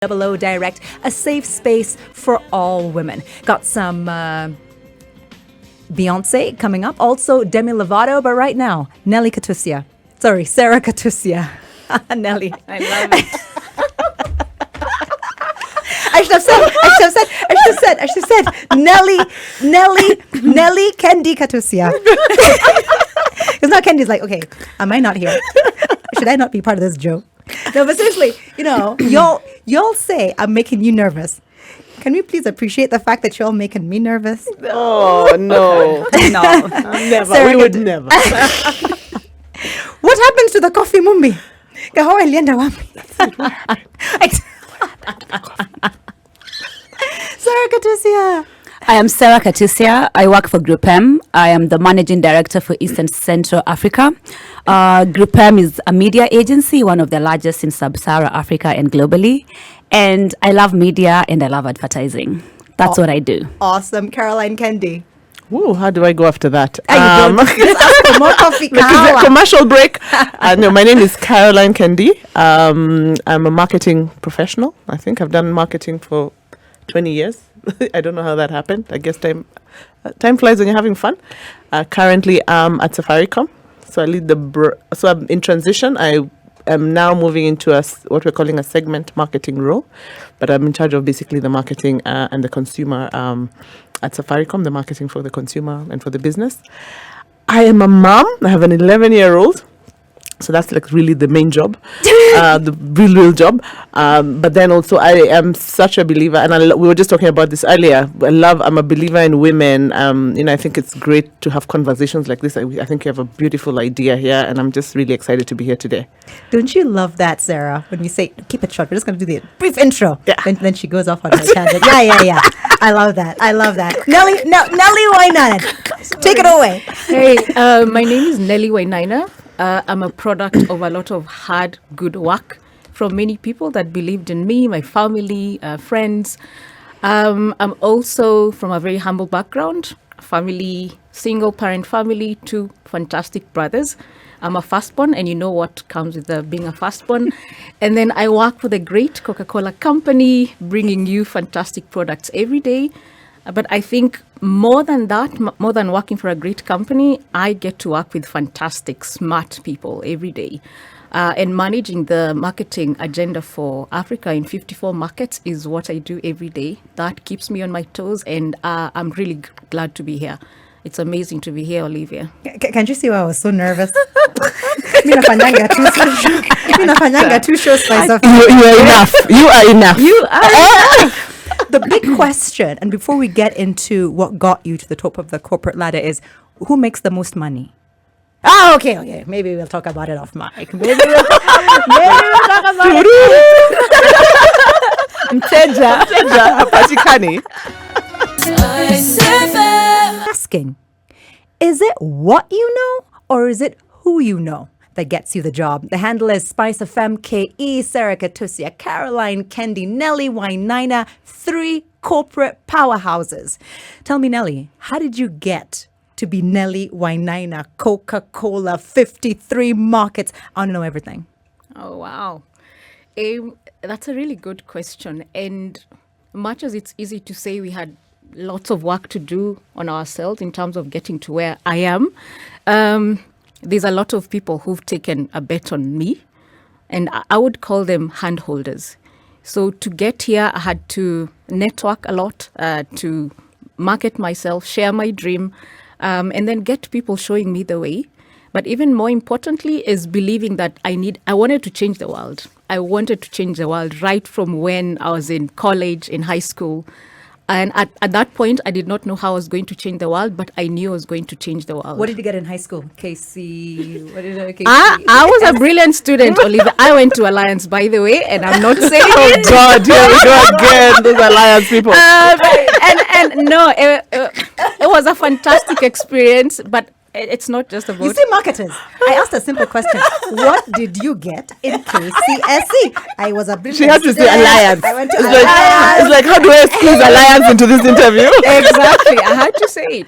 00 Direct, a safe space for all women. Got some Beyonce coming up, also Demi Lovato, but right now, Sarah Katusia. Nelly. I love it. I should have said Nelly Kendi Katusia. Because now Kendi's like, okay, am I not here? Should I not be part of this joke? No, but seriously, y'all say I'm making you nervous. Can we please appreciate the fact that y'all making me nervous? Oh, no. No. Never. Sarah, We would never. What happens to the coffee, Mumbi? Kahawa ilienda wapi? Sarah Katusia. I am Sarah Katusia. I work for Group M. I am the Managing Director for East and Central Africa. Group M is a media agency, one of the largest in Sub-Saharan Africa and globally. And I love media and I love advertising. That's what I do. Awesome. Caroline Kendi. Ooh, how do I go after that? Let's ask for more coffee. Is it commercial break? No, my name is Caroline Kendi. I'm a marketing professional. I think I've done marketing for 20 years. I don't know how that happened. I guess time flies when you're having fun. Currently, I'm at Safaricom. So I lead so I'm in transition. I am now moving into what we're calling a segment marketing role. But I'm in charge of basically the marketing and the consumer at Safaricom, the marketing for the consumer and for the business. I am a mom. I have an 11-year-old. So that's like really the main job, the real job. But then also I am such a believer, and we were just talking about this earlier. I'm a believer in women. I think it's great to have conversations like this. I think you have a beautiful idea here, and I'm just really excited to be here today. Don't you love that, Sarah? When you say, keep it short, we're just going to do the brief intro. Yeah. Then she goes off on her tangent. Yeah. I love that. Nelly Wainaina, take it away. Hey, my name is Nelly Wainaina. I'm a product of a lot of hard, good work from many people that believed in me, my family, friends. I'm also from a very humble background, single parent family, 2 fantastic brothers. I'm a firstborn, and you know what comes with being a firstborn. And then I work for the great Coca-Cola company, bringing you fantastic products every day. But I think more than that, more than working for a great company, I get to work with fantastic, smart people every day. And managing the marketing agenda for Africa in 54 markets is what I do every day. That keeps me on my toes, and I'm really glad to be here. It's amazing to be here, Olivia. Can't you see why I was so nervous? Minafanyanga two shows myself. You are enough. You are enough. The big question, and before we get into what got you to the top of the corporate ladder, is who makes the most money? Oh, okay. Maybe we'll talk about it off mic. Maybe we'll talk about it. Mteja. Hapatikani. Asking, is it what you know or is it who you know that gets you the job? The handle is SpiceFM KE, Sarah Katusia, Caroline Kendi, Nelly Wainaina, 3 corporate powerhouses. Tell me, Nelly, how did you get to be Nelly Wainaina, Coca-Cola, 53 markets? I want to know everything. Oh, wow. That's a really good question. And much as it's easy to say we had lots of work to do on ourselves in terms of getting to where I am, there's a lot of people who've taken a bet on me, and I would call them handholders. So to get here, I had to network a lot, to market myself, share my dream, and then get people showing me the way. But even more importantly is believing that I wanted to change the world. I wanted to change the world right from when I was in college, in high school. And at that point, I did not know how I was going to change the world, but I knew I was going to change the world. What did you get in high school? KC? What did you get? I was a brilliant student, Olivia. I went to Alliance, by the way, and I'm not saying Oh, God. Here we go again. Those Alliance people. It was a fantastic experience, but it's not just about... You see, marketers, I asked a simple question. What did you get in KCSE? I was a brilliant She had to say Alliance. I went to It's like, how do I squeeze Alliance into this interview? Exactly. I had to say it.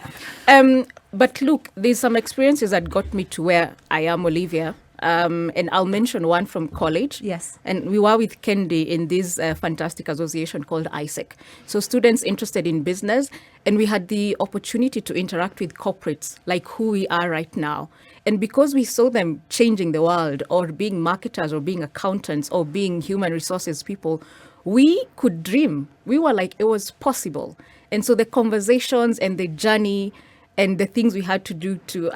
But look, there's some experiences that got me to where I am, Olivia. and I'll mention one from college. Yes. And we were with Kendi in this fantastic association called ISEC. So students interested in business, and we had the opportunity to interact with corporates like who we are right now. And because we saw them changing the world, or being marketers, or being accountants, or being human resources people, we could dream. We were like, it was possible. And so the conversations and the journey and the things we had to do to,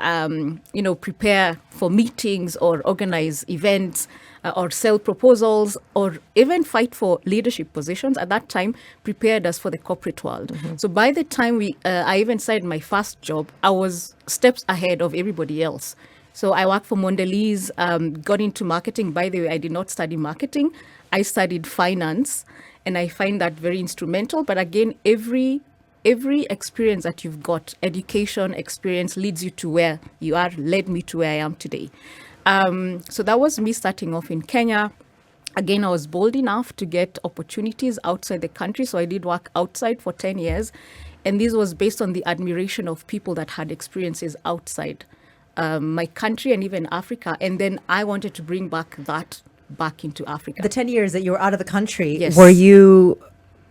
prepare for meetings or organize events or sell proposals or even fight for leadership positions at that time prepared us for the corporate world. Mm-hmm. So by the time I even started my first job, I was steps ahead of everybody else. So I worked for Mondelez, got into marketing. By the way, I did not study marketing. I studied finance, and I find that very instrumental. But again, every experience that you've got, education experience, leads you to where you are, led me to where I am today. So that was me starting off in Kenya. Again, I was bold enough to get opportunities outside the country. So I did work outside for 10 years. And this was based on the admiration of people that had experiences outside my country and even Africa. And then I wanted to bring back into Africa. The 10 years that you were out of the country, yes. Were you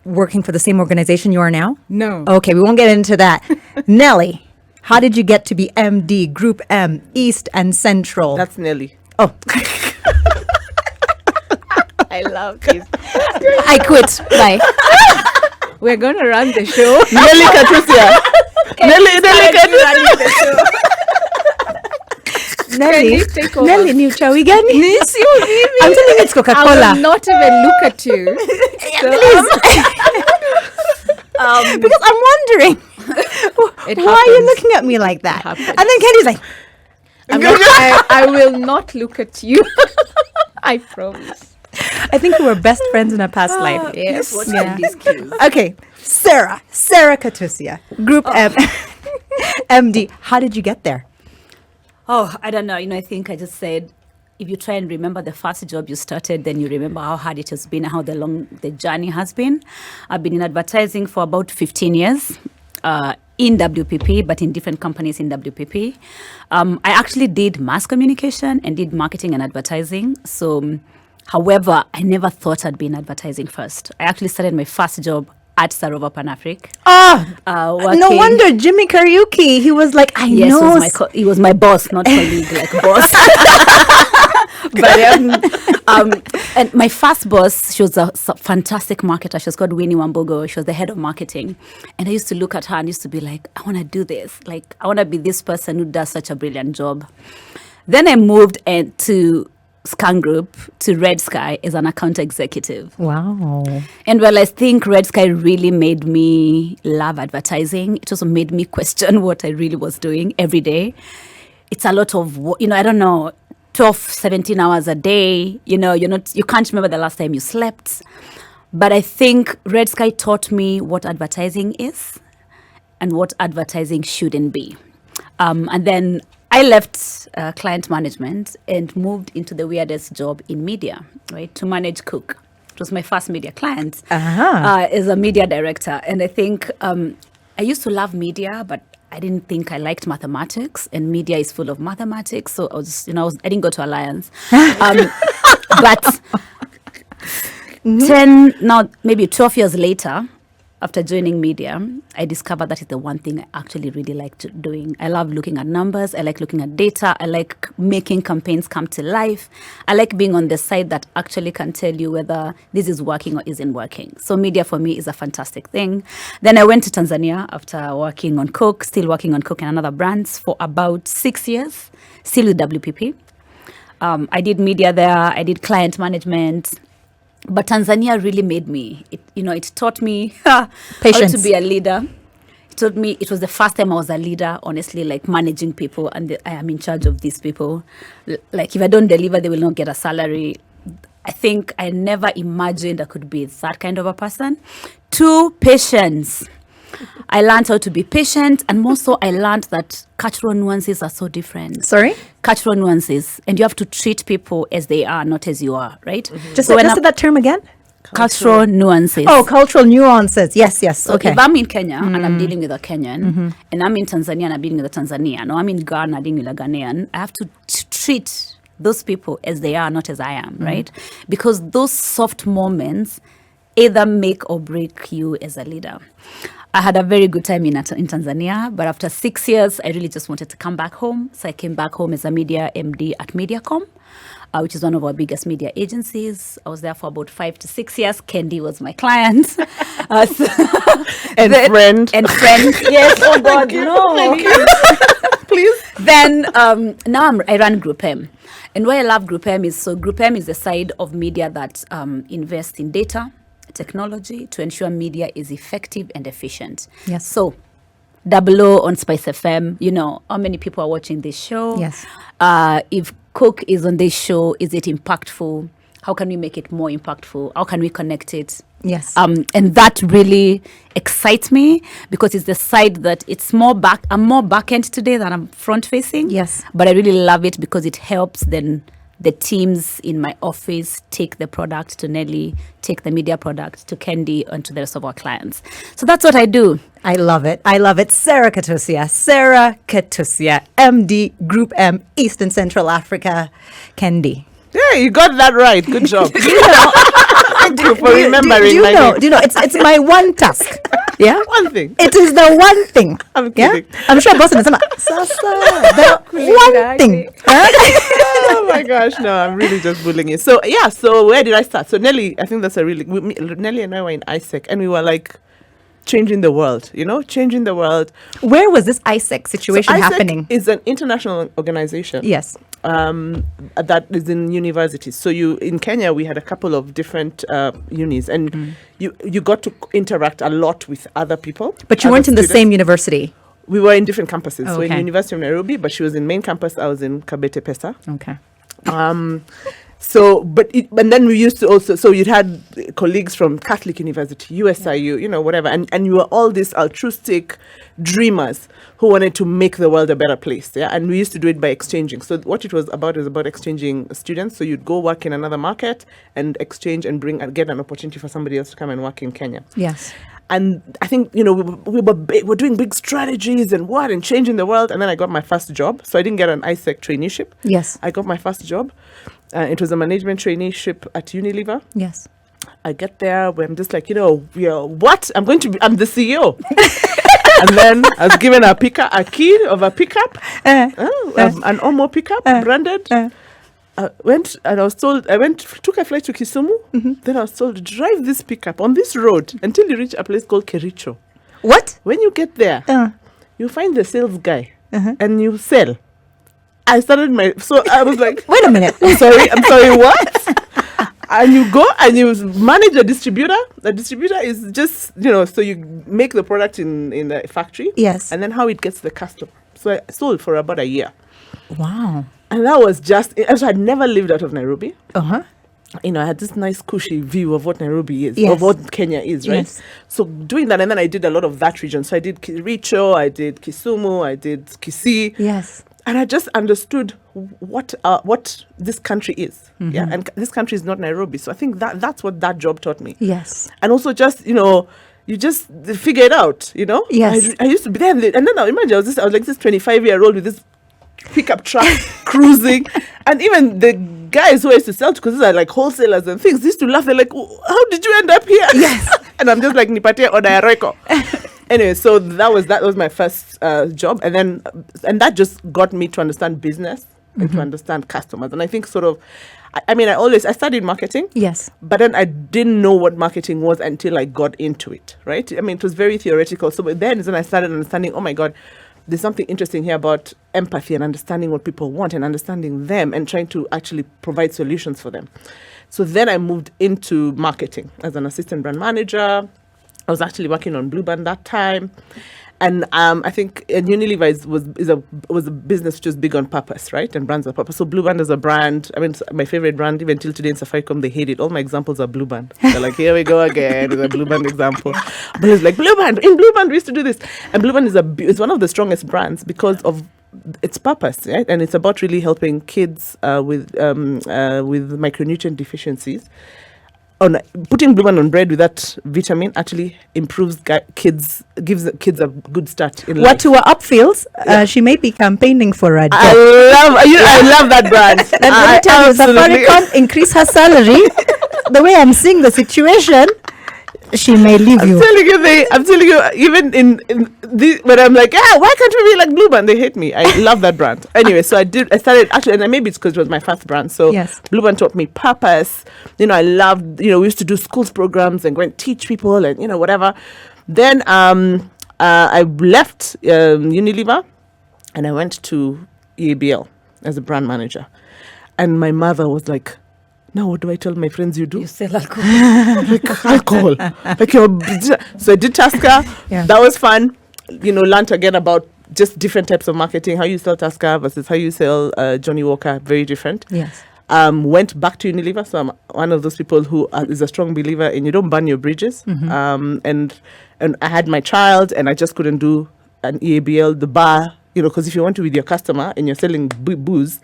working for the same organization you are now? No. Okay, we won't get into that. Nelly, how did you get to be MD, Group M, East and Central? That's Nelly. Oh. I love this. I quit. Bye. We're going to run the show. Nelly Katusia. Nelly Katusia. Nelly, take over? Nelly ni uchawi gani? I'm telling you, it's I Coca-Cola. will not even look at you. Because I'm wondering, why are you looking at me like that? And then Kenny's like, I will not look at you. I promise. I think we were best friends in a past life. Yes. Yeah. Okay, Sarah Katusia, Group M, MD. How did you get there? Oh, I don't know. I think I just said, if you try and remember the first job you started, then you remember how hard it has been, how long the journey has been. I've been in advertising for about 15 years in WPP, but in different companies in WPP. I actually did mass communication and did marketing and advertising. So, however, I never thought I'd be in advertising first. I actually started my first job at Sarova Pan-Afric. No wonder Jimmy Kariuki, he was like, I know. He was my boss, not colleague, like boss. But and my first boss, she was a fantastic marketer. She was called Winnie Wambogo. She was the head of marketing. And I used to look at her and used to be like, I want to do this. Like, I want to be this person who does such a brilliant job. Then I moved to Standard Group to Red Sky as an account executive. Wow. And I think Red Sky really made me love advertising. It also made me question what I really was doing every day. It's a lot of, 12, 17 hours a day. You can't remember the last time you slept. But I think Red Sky taught me what advertising is and what advertising shouldn't be. And then I left client management and moved into the weirdest job in media, right, to manage Cook. It was my first media client as a media director. And I think I used to love media, but I didn't think I liked mathematics, and media is full of mathematics. So I was, I didn't go to Alliance. But maybe 12 years later, after joining media, I discovered that is the one thing I actually really liked doing. I love looking at numbers. I like looking at data. I like making campaigns come to life. I like being on the side that actually can tell you whether this is working or isn't working. So media for me is a fantastic thing. Then I went to Tanzania after working on Coke, still working on Coke and other brands for about 6 years, still with WPP. I did media there. I did client management. But Tanzania really made me, it taught me patience, how to be a leader. It taught me, it was the first time I was a leader, honestly, like managing people, and I am in charge of these people. Like if I don't deliver, they will not get a salary. I think I never imagined I could be that kind of a person. 2, patience. I learned how to be patient, and more so I learned that cultural nuances are so different. Sorry? Cultural nuances. And you have to treat people as they are, not as you are, right? Mm-hmm. Just say that term again? Cultural nuances. Oh, cultural nuances. Yes. So okay. If I'm in Kenya and I'm dealing with a Kenyan, and I'm in Tanzania and I'm dealing with a Tanzanian, or I'm in Ghana dealing with a Ghanaian, I have to treat those people as they are, not as I am, right? Because those soft moments either make or break you as a leader. I had a very good time in Tanzania, but after 6 years, I really just wanted to come back home. So I came back home as a media MD at Mediacom, which is one of our biggest media agencies. I was there for about 5 to 6 years. Candy was my client. Friend. And friend. Yes, oh God, no. Please. Then now I run Group M. And why I love Group M is, so Group M is the side of media that invests in data, technology to ensure media is effective and efficient. Yes. So, double O on SpiceFM, you know, how many people are watching this show? Yes. If Cook is on this show, is it impactful? How can we make it more impactful? How can we connect it? Yes. And that really excites me because it's the side that I'm more back end today than I'm front facing. Yes. But I really love it because it helps then the teams in my office take the product to Nelly, take the media product to Candy, and to the rest of our clients. So that's what I do. I love it. I love it. Sarah Katusia, MD, Group M, Eastern Central Africa, Candy. Yeah, you got that right. Good job. Thank you for remembering. Do you know? It's my one task. Yeah, One thing. it is the one thing. I'm Yeah, kidding. I'm sure Boston is the one thing. Oh my gosh, no, I'm really just bullying you. So yeah, so where did I start? So Nelly, I think that's Nelly and I were in ISEC, and we were like changing the world, changing the world. Where was this ISEC situation ISEC happening? is an international organization. Yes. That is in universities. So in Kenya, we had a couple of different unis, and you got to interact a lot with other people. But you other weren't in the students. same university. We were in different campuses. So in Okay. University of Nairobi, but she was in main campus. I was in Kabete Pesa. Okay. And then we used to also, so you'd had colleagues from Catholic University, USIU, whatever, and you were all these altruistic dreamers who wanted to make the world a better place, yeah. And we used to do it by exchanging. So what it was about is about exchanging students. So you'd go work in another market and exchange and get an opportunity for somebody else to come and work in Kenya. Yes. And I think, we were doing big strategies and changing the world. And then I got my first job. So I didn't get an ISEC traineeship. Yes. I got my first job. It was a management traineeship at Unilever. Yes. I get there where I'm just like, what? I'm the CEO. And then I was given a key of a pickup, an Omo pickup, branded. I went and I was told, took a flight to Kisumu. Then I was told, drive this pickup on this road until you reach a place called Kericho. What? When you get there, you find the sales guy and you sell. I was like, Wait a minute. I'm sorry, what? And you go and you manage a distributor. The distributor is just, so you make the product in the factory. Yes. And then how it gets to the customer. So I sold for about a year. Wow. And that was so I'd never lived out of Nairobi. Uh-huh. I had this nice cushy view of what Nairobi is, Yes. of what Kenya is, right? Yes. So doing that, and then I did a lot of that region. So I did Kericho, I did Kisumu, I did Kisii. Yes. And I just understood what this country is. Yeah, and this country is not Nairobi. So I think that's what that job taught me. Yes. And also just, you just figure it out, Yes. I used to be there, and then I imagine I was like this 25-year-old with this pickup truck cruising, and even the guys who I used to sell to, because these are like wholesalers and things, they used to laugh. They're like, how did you end up here? Yes. And I'm just like, nipatie odaereko. Anyway, so that was my first job, and that just got me to understand business and to understand customers. And I think I studied marketing. Yes. But then I didn't know what marketing was until I got into it, right? It was very theoretical. So then is when I started understanding, oh my God, there's something interesting here about empathy and understanding what people want and understanding them and trying to actually provide solutions for them. So then I moved into marketing as an assistant brand manager. I was actually working on Blueband that time. And I think Unilever was a business which was big on purpose, right? And brands of purpose. So Blueband is a brand. It's my favorite brand. Even till today in Safaricom, they hate it. All my examples are Blueband. They're like, here we go again with a Blueband example. But it's like, Blueband. In Blueband, we used to do this. And Blueband is one of the strongest brands because of its purpose, right? And it's about really helping kids with micronutrient deficiencies putting Blue Band on bread with that vitamin actually improves gives the kids a good start in life. What to her upfields, she may be campaigning for a job. I love that brand. And let me tell you, Safaricom increase her salary. The way I'm seeing the situation, she may leave you. I'm telling you, even when I'm like, why can't we be like Blue Band? They hate me. I love that brand. Anyway, so I started actually, and maybe it's because it was my first brand. So yes. Blue Band taught me purpose. I loved, we used to do schools programs and go and teach people and, whatever. Then I left Unilever and I went to EABL as a brand manager. And my mother was like, now what do I tell my friends you do? You sell alcohol. Like alcohol. So I did Tasca. Yeah. That was fun. Learned again about just different types of marketing. How you sell Tasca versus how you sell Johnny Walker. Very different. Yes. Went back to Unilever. So I'm one of those people who is a strong believer in you don't burn your bridges. Mm-hmm. And I had my child and I just couldn't do an EABL, the bar, because if you want to be with your customer and you're selling booze,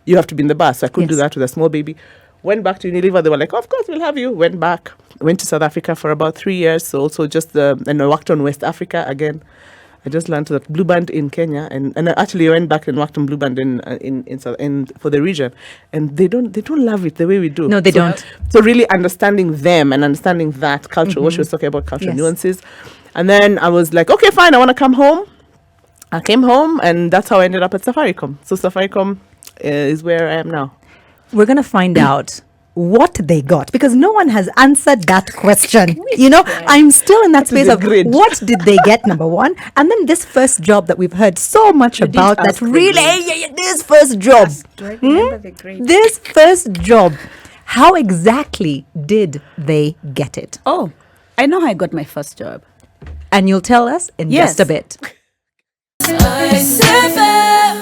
you have to be in the bar. So I couldn't do that with a small baby. Went back to Unilever. They were like, of course, we'll have you. Went back. Went to South Africa for about 3 years. So also just, and I worked on West Africa again. I just learned that Blue Band in Kenya. And I actually went back and worked on Blue Band in for the region. And they don't love it the way we do. No, they don't. So really understanding them and understanding that culture, what she was talking about, cultural nuances. And then I was like, okay, fine, I want to come home. I came home and that's how I ended up at Safaricom. So Safaricom is where I am now. We're going to find out what they got because no one has answered that question. I'm still in that space of what did they get, number one. And then this first job that we've heard so much about that really, this first job. Do I remember the grade? This first job. How exactly did they get it? Oh, I know how I got my first job. And you'll tell us in just a bit.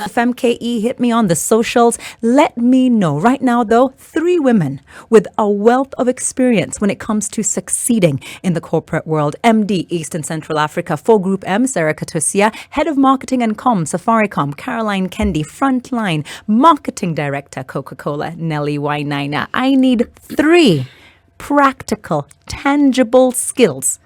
FMKE, hit me on the socials. Let me know. Right now, though, 3 women with a wealth of experience when it comes to succeeding in the corporate world. MD, East and Central Africa, for Group M, Sarah Katusia, Head of Marketing and Comms, Safaricom, Caroline Kendi, Frontline, Marketing Director, Coca-Cola, Nelly Wainaina. I need 3 practical, tangible skills.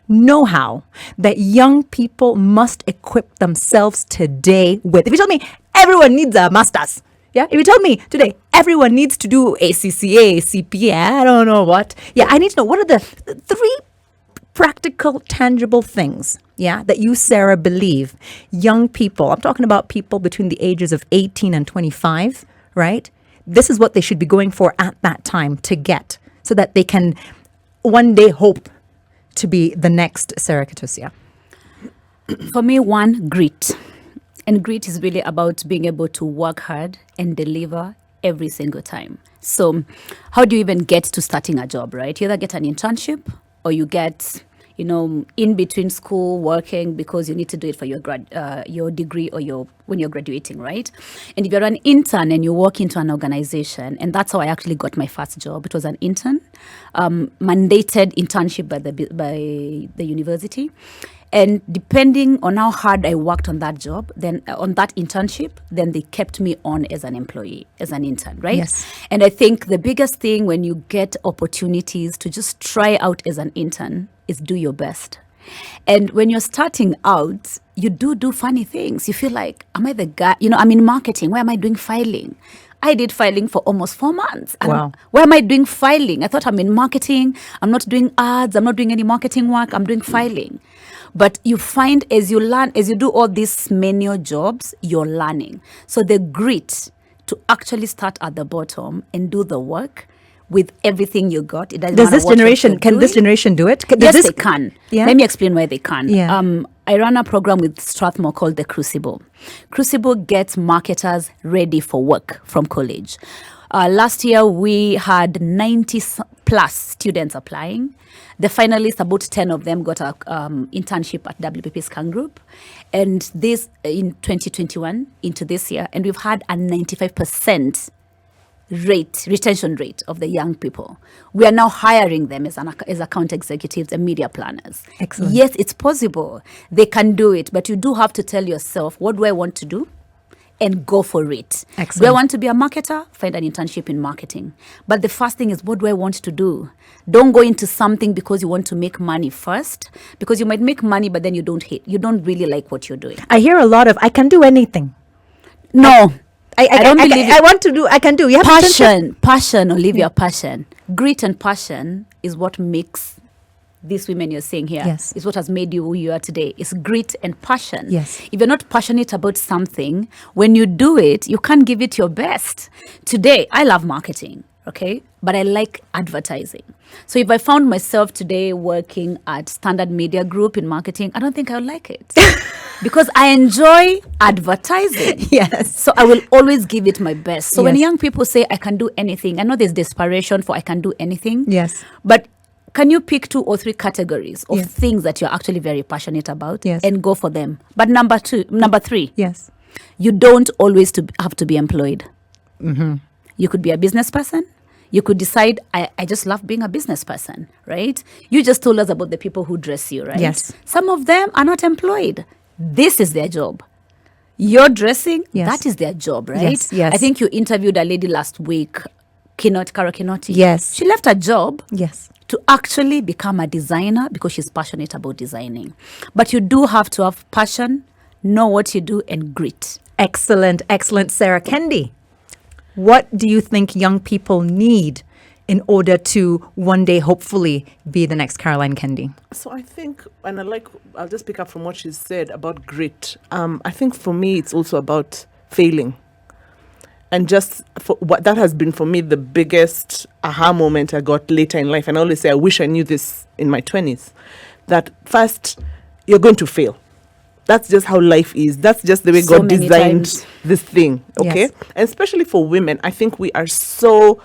Know-how that young people must equip themselves today with. If you tell me everyone needs a master's, if you tell me today everyone needs to do ACCA, CPA, I don't know what. I need to know what are the 3 practical, tangible things, that you, Sarah, believe young people, I'm talking about people between the ages of 18 and 25, right? This is what they should be going for at that time to get so that they can one day hope to be the next Sarah Katusia? For me, 1, grit. And grit is really about being able to work hard and deliver every single time. So how do you even get to starting a job, right? You either get an internship or you get, in between school working because you need to do it for your degree or when you're graduating, right? And if you're an intern and you walk into an organization, and that's how I actually got my first job. It was an intern, mandated internship by the university. And depending on how hard I worked on that job, then on that internship, then they kept me on as an employee, as an intern, right? Yes. And I think the biggest thing when you get opportunities to just try out as an intern is do your best. And when you're starting out, you do funny things. You feel like, am I the guy? I'm in marketing. Why am I doing filing? I did filing for almost 4 months. Wow. Why am I doing filing? I thought I'm in marketing. I'm not doing ads. I'm not doing any marketing work. I'm doing filing. But you find as you learn, as you do all these menial jobs, you're learning. So the grit to actually start at the bottom and do the work with everything you got. It doesn't Does matter this what generation, you're can this doing. generation do it? Yes, they can. Yeah? Let me explain why they can. Yeah. I run a program with Strathmore called the Crucible. Crucible gets marketers ready for work from college. Last year, we had 90 plus students applying. The finalists, about 10 of them got an internship at WPP Scan Group. And this in 2021 into this year. And we've had a 95% retention rate of the young people. We are now hiring them as account executives and media planners. Excellent. Yes, it's possible. They can do it. But you do have to tell yourself, what do I want to do? and go for it. Excellent. Do I want to be a marketer? Find an internship in marketing. But the first thing is, what do I want to do? Don't go into something because you want to make money first, because you might make money, but then you don't really like what you're doing. I hear a lot of, I can do anything. No. I don't believe it. I want to do, I can do. You have Passion, Olivia, passion. Grit and passion is what makes these women you're seeing here. Yes. Is what has made you who you are today. It's grit and passion. Yes. If you're not passionate about something, when you do it, you can't give it your best. Today, I love marketing, okay? But I like advertising. So if I found myself today working at Standard Media Group in marketing, I don't think I would like it. Because I enjoy advertising. Yes. So I will always give it my best. So when Yes. young people say I can do anything, I know there's desperation for I can do anything. Yes. But can you pick 2 or 3 categories of Yes. things that you're actually very passionate about Yes. and go for them? But number 3, Yes. you don't always have to be employed. You could be a business person. You could decide, I just love being a business person, right? You just told us about the people who dress you, right? Yes. Some of them are not employed. This is their job. You're dressing, Yes. that is their job, right? Yes, yes. I think you interviewed a lady last week, Karo Kinoti. Yes. She left her job Yes. to actually become a designer because she's passionate about designing. But you do have to have passion, know what you do, and grit. Excellent, excellent, Sarah. Kendi, what do you think young people need in order to one day hopefully be the next Caroline Kendi? So I think, and I'll just pick up from what she said about grit. I think for me, it's also about failing. And just for what that has been for me, the biggest aha moment I got later in life. And I always say, I wish I knew this in my 20s, that first, you're going to fail. That's just how life is. That's just the way So God many designed times. this thing. Okay. Yes. And especially for women, I think we are so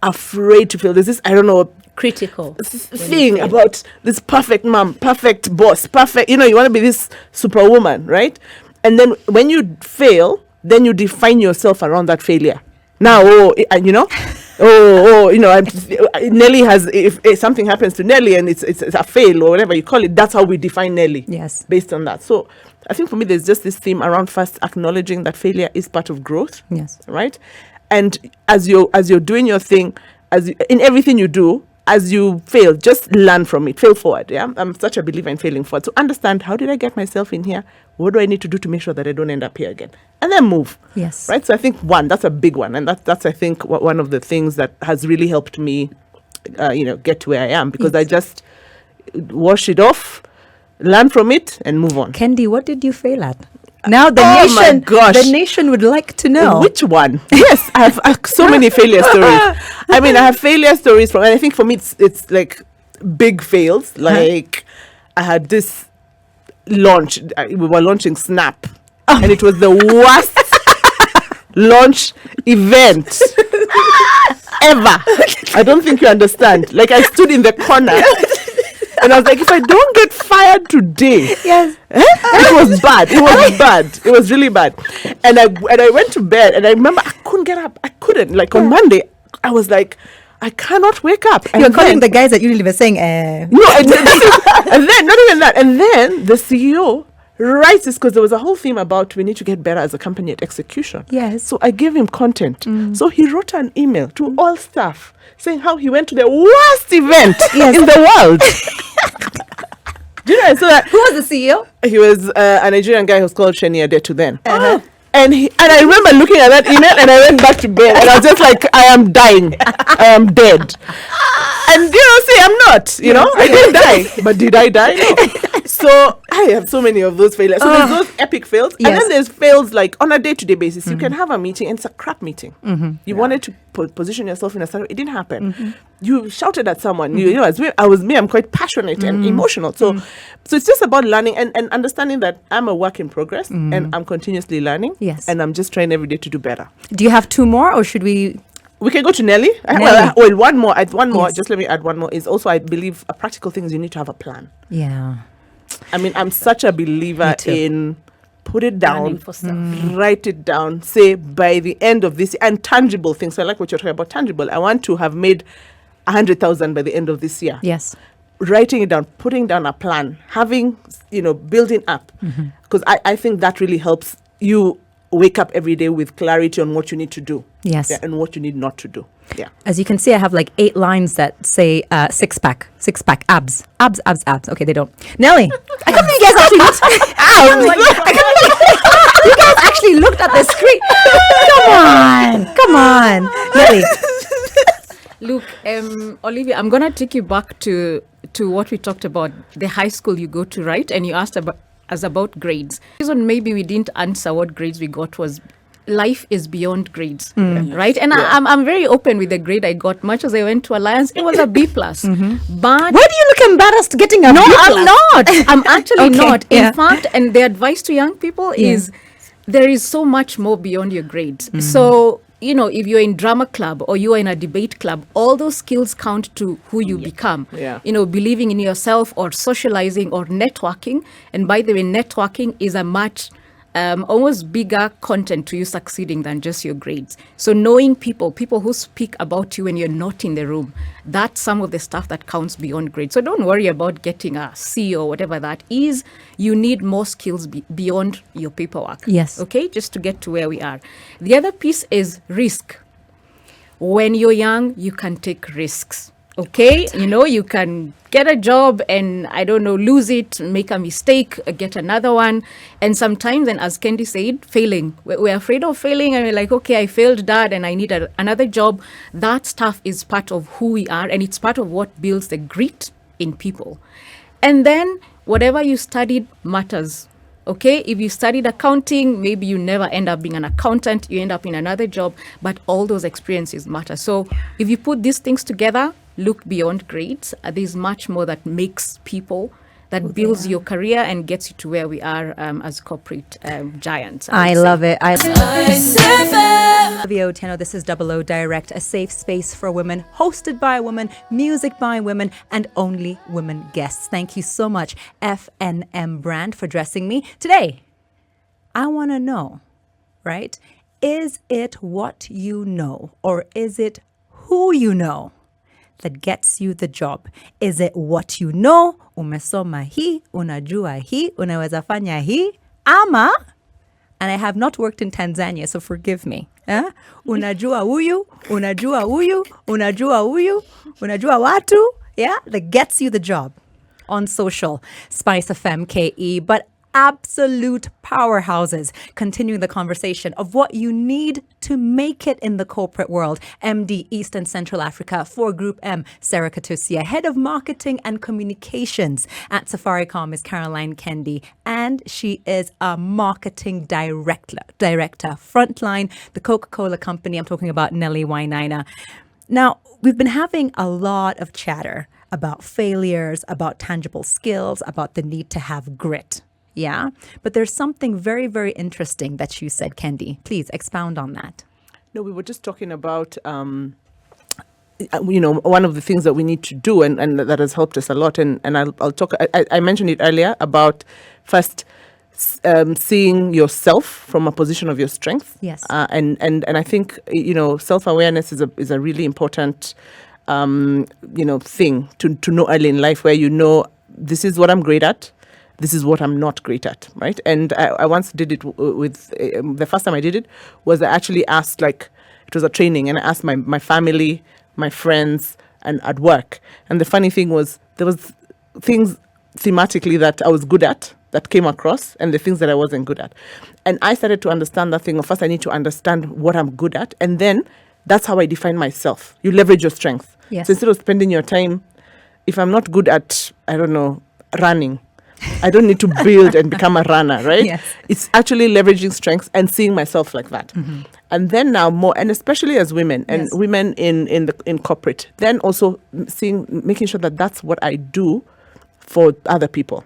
afraid to fail. There's this, I don't know, Critical. thing about this perfect mom, perfect boss, perfect, you want to be this superwoman, right? And then when you fail, then you define yourself around that failure. Now, Nelly has, if something happens to Nelly and it's a fail or whatever you call it, that's how we define Nelly. Yes. Based on that. So I think for me, there's just this theme around first acknowledging that failure is part of growth. Yes. Right. And as you're doing your thing, in everything you do, as you fail, just learn from it. Fail forward. Yeah. I'm such a believer in failing forward. So understand, how did I get myself in here? What do I need to do to make sure that I don't end up here again? And then move. Yes. Right. So I think that's a big one. And that's I think, one of the things that has really helped me, get to where I am, because I just wash it off, learn from it, and move on. Kendi, what did you fail at? Now my gosh. the nation would like to know. Which one? Yes, I have so many failure stories. I mean, I have failure stories and I think for me it's like big fails. Like I had this launch. We were launching Snap, and it was the worst launch event ever. I don't think you understand. Like I stood in the corner. And I was like, if I don't get fired today, Yes. it was bad. It was bad. It was really bad. And I went to bed, and I remember I couldn't get up. I couldn't. Like on Monday, I was like, I cannot wake up. You're And calling then- the guys that Unilever saying, No, and then not even that. And then the CEO writes this, because there was a whole theme about we need to get better as a company at execution. Yes. So I gave him content. So he wrote an email to all staff saying how he went to the worst event in the world. Do you know? So that who was the CEO? he was a Nigerian guy who's called Sheni Adetu then. And I remember looking at that email, and I went back to bed, and I was just like, I am dying. I am dead. And say I'm not, I didn't die. But did I die? No. So I have so many of those failures. So there's those epic fails. Yes. And then there's fails like on a day-to-day basis. You can have a meeting and it's a crap meeting. You wanted to position yourself in a certain way. It didn't happen. You shouted at someone. I'm quite passionate and emotional. So it's just about learning and understanding that I'm a work in progress and I'm continuously learning. Yes. And I'm just trying every day to do better. Do you have 2 more, or should we? We can go to Nelly. Nelly. One more. Yes. Just let me add one more. Is also, I believe, a practical thing is you need to have a plan. Yeah. I mean, I'm such a believer Me too. in put it down, Planning for stuff. write it down, say by the end of this, and tangible things. So I like what you're talking about, tangible. I want to have made 100,000 by the end of this year. Yes. Writing it down, putting down a plan, having, building up. Because I think that really helps you wake up every day with clarity on what you need to do. Yes. Yeah, and what you need not to do. Yeah. As you can see, I have like 8 lines that say six pack, abs. Okay, they don't. Nelly, I can't believe you guys actually looked. I can't believe you guys actually looked at the screen. Come on, Nelly. Look, Olivia, I'm going to take you back to what we talked about, the high school you go to, right? And you asked us about grades. The reason maybe we didn't answer what grades we got was life is beyond grades, right? And I'm very open with the grade I got. Much as I went to Alliance, it was a B+. But Why do you look embarrassed getting a no, B+? I'm not. I'm actually Okay, not. yeah. In fact, and the advice to young people is there is so much more beyond your grades. So, if you're in drama club or you are in a debate club, all those skills count to who you become. Yeah. Believing in yourself or socializing or networking. And by the way, networking is a much almost bigger content to you succeeding than just your grades. So knowing people who speak about you when you're not in the room, that's some of the stuff that counts beyond grades. So don't worry about getting a C or whatever that is. You need more skills beyond your paperwork. Yes. Okay, just to get to where we are. The other piece is risk. When you're young, you can take risks. Okay, you can get a job and lose it, make a mistake, get another one. And sometimes, and as Kendi said, failing. We're afraid of failing and we're like, okay, I failed that and I need another job. That stuff is part of who we are and it's part of what builds the grit in people. And then whatever you studied matters. Okay, if you studied accounting, maybe you never end up being an accountant, you end up in another job, but all those experiences matter. So if you put these things together, look beyond grades. There's much more that makes people, that builds your career and gets you to where we are as corporate giants. I love it. Olivia Otieno, this is Double O Direct, a safe space for women, hosted by women, music by women, and only women guests. Thank you so much, FNM brand, for dressing me. Today, I want to know, right? Is it what you know or is it who you know that gets you the job? Is it what you know, umesoma hii, unajua hii, unaweza fanya hii, ama, and I have not worked in Tanzania, so forgive me. Unajua huyu, unajua huyu, unajua huyu, unajua watu, that gets you the job on social, SpiceFM KE, but absolute powerhouses. Continuing the conversation of what you need to make it in the corporate world. MD East and Central Africa for Group M, Sarah Katusia. Head of Marketing and Communications at Safaricom is Caroline Kendi. And she is a marketing director, Frontline, the Coca-Cola company. I'm talking about Nelly Wainaina. Now, we've been having a lot of chatter about failures, about tangible skills, about the need to have grit. Yeah, but there's something very, very interesting that you said, Kendi. Please expound on that. No, we were just talking about, one of the things that we need to do and that has helped us a lot. And I'll talk, I mentioned it earlier about first seeing yourself from a position of your strength. Yes. And I think, self-awareness is a really important, thing to know early in life, where this is what I'm great at. This is what I'm not great at, right? And I once did it with, the first time I did it was I actually asked, it was a training, and I asked my family, my friends, and at work. And the funny thing was, there was things thematically that I was good at that came across, and the things that I wasn't good at. And I started to understand that thing of, first I need to understand what I'm good at, and then that's how I define myself. You leverage your strength. Yes. So instead of spending your time, if I'm not good at, running, I don't need to build and become a runner, right? Yes. It's actually leveraging strengths and seeing myself like that. Mm-hmm. And then now more, and especially as women, and women in corporate, then also making sure that that's what I do for other people.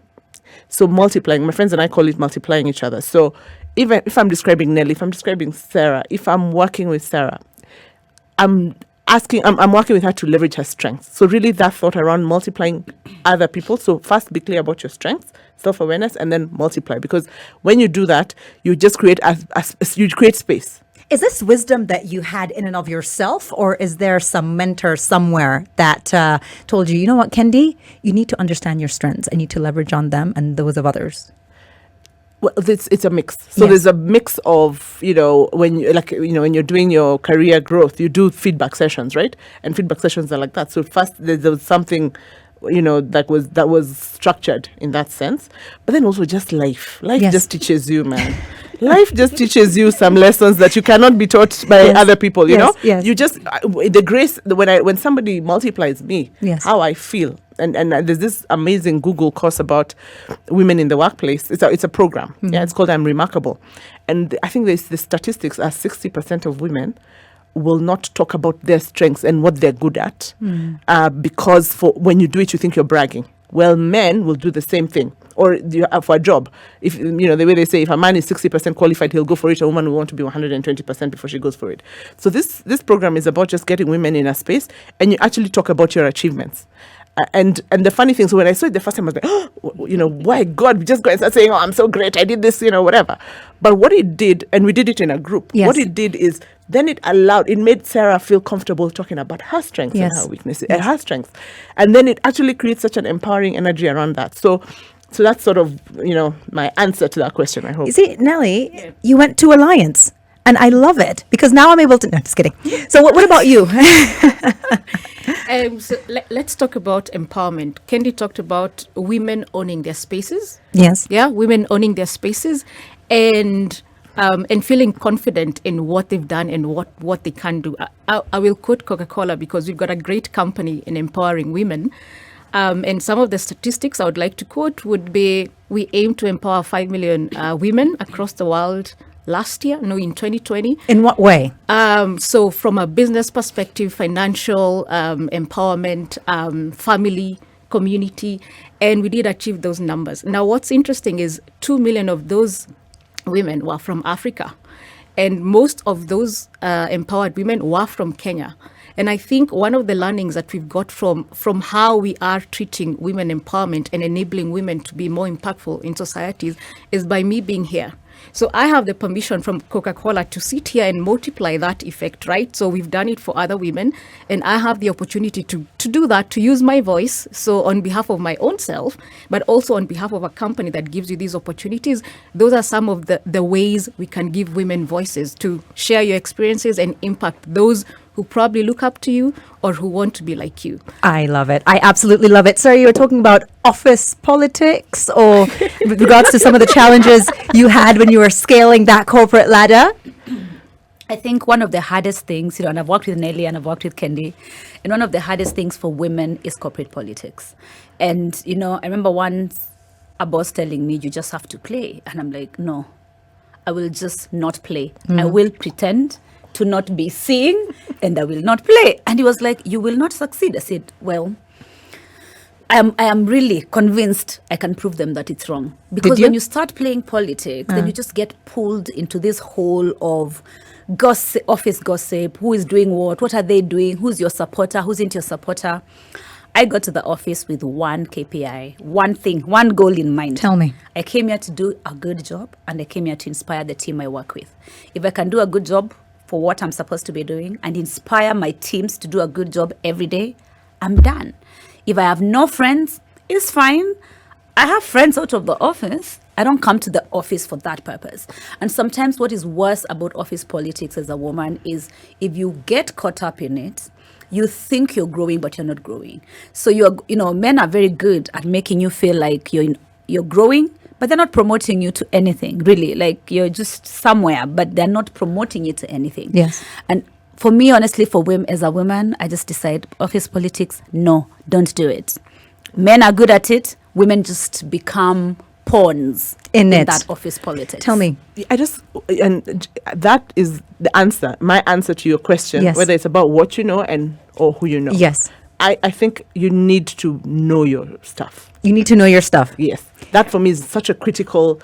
So multiplying, my friends and I call it multiplying each other. So even if I'm describing Nelly, if I'm describing Sarah, if I'm working with Sarah, I'm working with her to leverage her strengths. So really that thought around multiplying other people. So first be clear about your strengths, self-awareness, and then multiply. Because when you do that, you just create you create space. Is this wisdom that you had in and of yourself, or is there some mentor somewhere that told you, you know what, Kendi, you need to understand your strengths and you need to leverage on them and those of others? Well, it's a mix. So Yes. there's a mix of, when when you're doing your career growth, you do feedback sessions, right? And feedback sessions are like that. So first there was something, that was structured in that sense. But then also just life. Life Yes. just teaches you, man. Life just teaches you some lessons that you cannot be taught by Yes. other people. You Yes, know, yes. you just the grace when somebody multiplies me, Yes. how I feel. And there's this amazing Google course about women in the workplace. It's a program. Yeah, it's called I'm Remarkable. And I think the statistics are 60% of women will not talk about their strengths and what they're good at, because when you do it, you think you're bragging. Well, men will do the same thing. Or for a job, if the way they say, if a man is 60% qualified, he'll go for it. A woman will want to be 120% before she goes for it. So this program is about just getting women in a space, and you actually talk about your achievements. And the funny thing, so when I saw it the first time, I was like, why God, we just go and start saying, oh, I'm so great, I did this, whatever. But what it did, and we did it in a group, Yes. what it did is then it made Sarah feel comfortable talking about her strengths Yes. and her weaknesses, and her strengths. And then it actually creates such an empowering energy around that. So that's sort of, my answer to that question, I hope. You see, Nelly, you went to Alliance. And I love it because now I'm able to. No, just kidding. So, what about you? So let's talk about empowerment. Kendi talked about women owning their spaces. Yes. Yeah, women owning their spaces and feeling confident in what they've done and what they can do. I will quote Coca-Cola because we've got a great company in empowering women. And some of the statistics I would like to quote would be, we aim to empower 5 million women across the world in 2020. In what way? So from a business perspective, financial empowerment, family, community, and we did achieve those numbers. Now, what's interesting is 2 million of those women were from Africa, and most of those empowered women were from Kenya. And I think one of the learnings that we've got from how we are treating women empowerment and enabling women to be more impactful in societies is by me being here. So I have the permission from Coca-Cola to sit here and multiply that effect, right? So we've done it for other women, and I have the opportunity to do that, to use my voice, so on behalf of my own self, but also on behalf of a company that gives you these opportunities. Those are some of the ways we can give women voices to share your experiences and impact those who probably look up to you or who want to be like you. I love it. I absolutely love it. Sorry, you were talking about office politics or with regards to some of the challenges you had when you were scaling that corporate ladder. I think one of the hardest things, and I've worked with Nelly and I've worked with Kendi, and one of the hardest things for women is corporate politics. And, I remember once a boss telling me, you just have to play. And I'm like, no, I will just not play. I will pretend to not be seeing, and I will not play. And he was like, you will not succeed. I said, well, I am really convinced I can prove them that it's wrong. Because when you start playing politics, then you just get pulled into this hole of gossip, office gossip, who is doing what are they doing, who's your supporter, who's into your supporter. I got to the office with one KPI, one thing, one goal in mind. Tell me. I came here to do a good job, and I came here to inspire the team I work with. If I can do a good job for what I'm supposed to be doing and inspire my teams to do a good job every day, I'm done. If I have no friends, it's fine. I have friends out of the office. I don't come to the office for that purpose. And sometimes what is worse about office politics as a woman is if you get caught up in it, you think you're growing, but you're not growing. So men are very good at making you feel like you're growing, but they're not promoting you to anything, really. Like you're just somewhere, but they're not promoting you to anything. Yes. And for me, honestly, for women, as a woman, I just decide office politics, no, don't do it. Men are good at it. Women just become pawns in that office politics. Tell me. And that is the answer, my answer to your question, Yes. whether it's about what you know or who you know. Yes. I think you need to know your stuff. You need to know your stuff. Yes. That for me is such a critical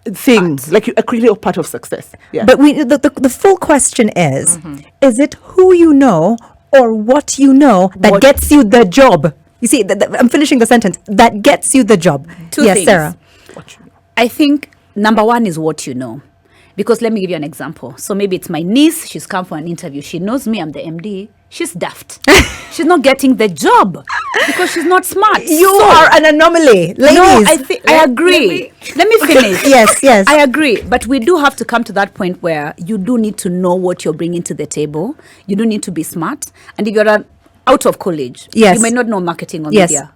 thing, like a critical part of success. Yeah. But the full question is is it who you know or what you know that gets you the job? You see, I'm finishing the sentence. That gets you the job. Two yes, things. Sarah. What you know. I think number one is what you know. Because let me give you an example. So maybe it's my niece. She's come for an interview. She knows me. I'm the MD. she's daft. She's not getting the job because she's not smart. You are an anomaly, ladies. No, I agree. Let me finish. Yes. I agree. But we do have to come to that point where you do need to know what you're bringing to the table. You do need to be smart. And if you're out of college, yes, you may not know marketing or yes, media.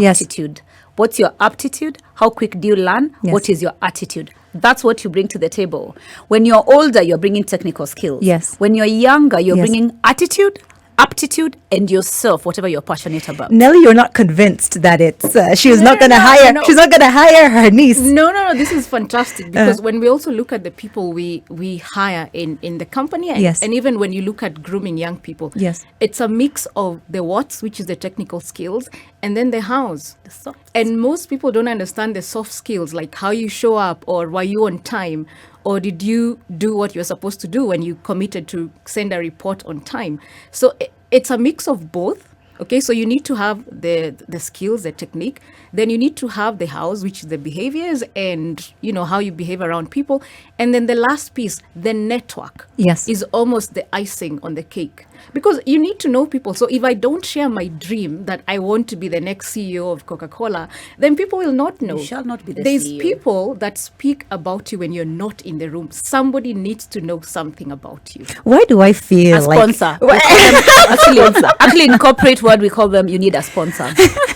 Yes. Aptitude. What's your aptitude? How quick do you learn? Yes. What is your attitude? That's what you bring to the table. When you're older, you're bringing technical skills. Yes. When you're younger, you're Yes. bringing attitude, aptitude, and yourself, whatever you're passionate about. Nelly, you're not convinced that it's she's not going to hire. no. She's not going to hire her niece. No, this is fantastic because when we also look at the people we hire in the company, and, Yes. and even when you look at grooming young people, Yes. it's a mix of the what's, which is the technical skills, and then the how's. The soft. And most people don't understand the soft skills, like how you show up, or were you on time, or did you do what you're supposed to do when you committed to send a report on time. So it's a mix of both. Okay, so you need to have the skills, the technique. Then you need to have the hows, which is the behaviors and, how you behave around people. And then the last piece, the network, Yes. is almost the icing on the cake. Because you need to know people. So if I don't share my dream that I want to be the next CEO of Coca-Cola, then people will not know. You shall not be the There's CEO. people that speak about you when you're not in the room. Somebody needs to know something about you. Why do I feel A sponsor. We call them, actually, in corporate world, we call them, you need a sponsor.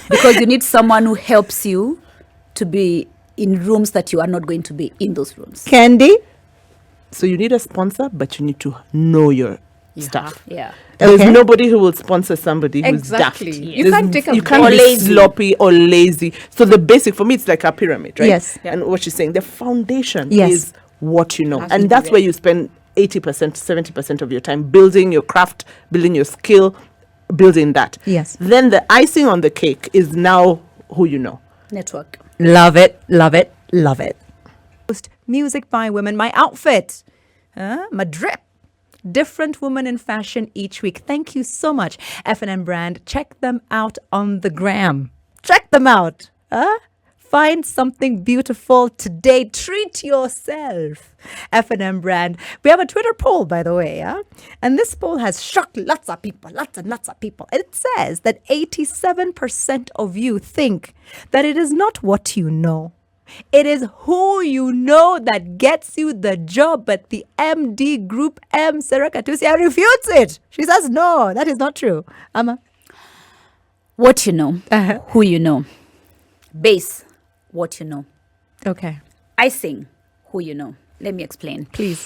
Because you need someone who helps you to be in rooms that you are not going to be in those rooms. Candy? So you need a sponsor, but you need to know your stuff. Yeah. There's Okay. nobody who will sponsor somebody who's Exactly. daft. You can't take a You can't or be lazy. sloppy or lazy. So the basic, for me, it's like a pyramid, right? Yes. And what she's saying, the foundation Yes. is what you know. Has to And be that's there. where you spend 80%, 70% of your time building your craft, building your skill, building that. Yes. Then the icing on the cake is now who you know. Network. Love it, love it, love it. Music by women, my outfit, my drip. Different women in fashion each week. Thank you so much, F&M brand. Check them out on the gram. Check them out. Find something beautiful today. Treat yourself. F&M brand. We have a Twitter poll, by the way. And this poll has shocked lots of people, lots and lots of people. It says that 87% of you think that it is not what you know. It is who you know that gets you the job. But the MD Group M, Sarah Katusia, refutes it. She says, no, that is not true. What you know, Uh-huh. who you know. Base, what you know. Okay, Icing, who you know. Let me explain. please.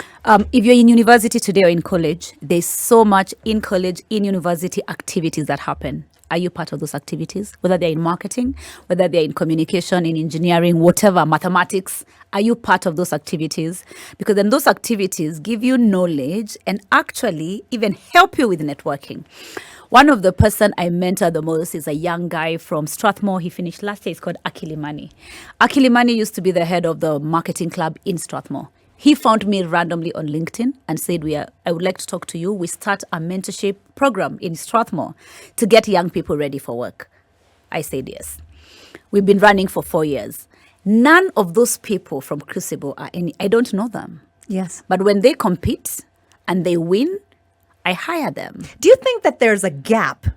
If you're in university today or in college, there's so much in college, in university activities that happen. Are you part of those activities? Whether they're in marketing, whether they're in communication, in engineering, whatever, mathematics, are you part of those activities? Because then those activities give you knowledge and actually even help you with networking. One of the person I mentor the most is a young guy from Strathmore. He finished last year. He's called Akilimani. Akilimani used to be the head of the marketing club in Strathmore. He found me randomly on LinkedIn and said, I would like to talk to you. We start a mentorship program in Strathmore to get young people ready for work. I said yes. We've been running for 4 years. None of those people from Crucible are any, I don't know them. Yes. But when they compete and they win, I hire them. Do you think that there's a gap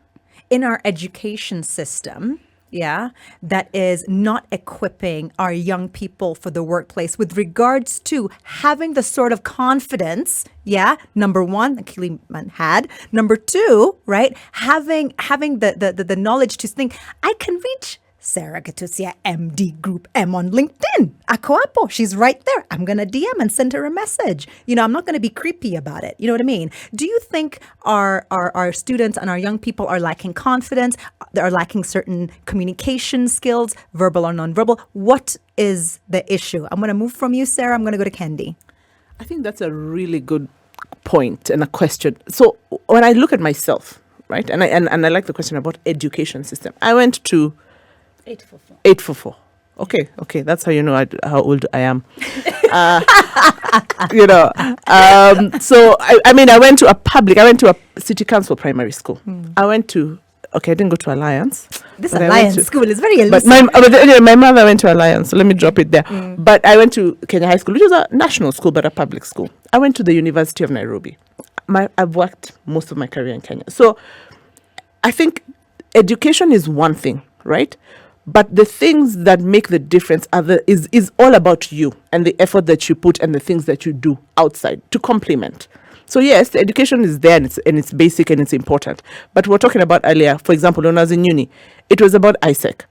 in our education system, that is not equipping our young people for the workplace with regards to having the sort of confidence, number one, that Kiliman had. Number two, right, having the knowledge to think, I can reach Sarah Gatusia, MD Group M on LinkedIn. Ako apo, she's right there. I'm going to DM and send her a message. I'm not going to be creepy about it. You know what I mean? Do you think our students and our young people are lacking confidence? They are lacking certain communication skills, verbal or nonverbal? What is the issue? I'm going to move from you, Sarah. I'm going to go to Kendi. I think that's a really good point and a question. So when I look at myself, right, and I like the question about education system. I went to 844. Okay, that's how you know how old I am. So I went to a city council primary school. I didn't go to Alliance. This but Alliance school is very But elusive. my mother went to Alliance, so let me drop it there. But I went to Kenya High School, which is a national school, but a public school. I went to the University of Nairobi. I've worked most of my career in Kenya. So I think education is one thing, right? But the things that make the difference is all about you and the effort that you put and the things that you do outside to complement. So yes, the education is there and it's basic and it's important. But we're talking about earlier, for example, when I was in uni, it was about ISEC.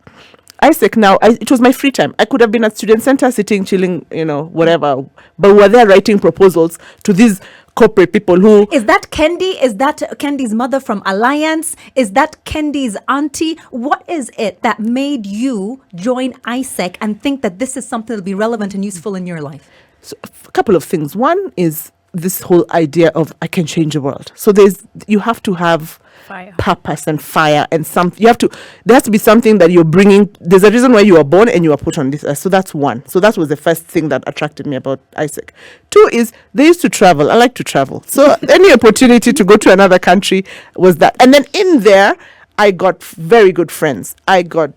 ISEC now, it was my free time. I could have been at student center sitting, chilling, whatever. But we were there writing proposals to these corporate people who... Is that Kendi? Is that Kendi's mother from Alliance? Is that Kendi's auntie? What is it that made you join ISEC and think that this is something that will be relevant and useful in your life? So, a couple of things. One is this whole idea of I can change the world. So you have to have purpose and fire and there has to be something that you're bringing. There's a reason why you were born and you were put on this earth. So that's one. So that was the first thing that attracted me about ISEC. Two is they used to travel. I like to travel. So any opportunity to go to another country was that. And then in there, I got very good friends. I got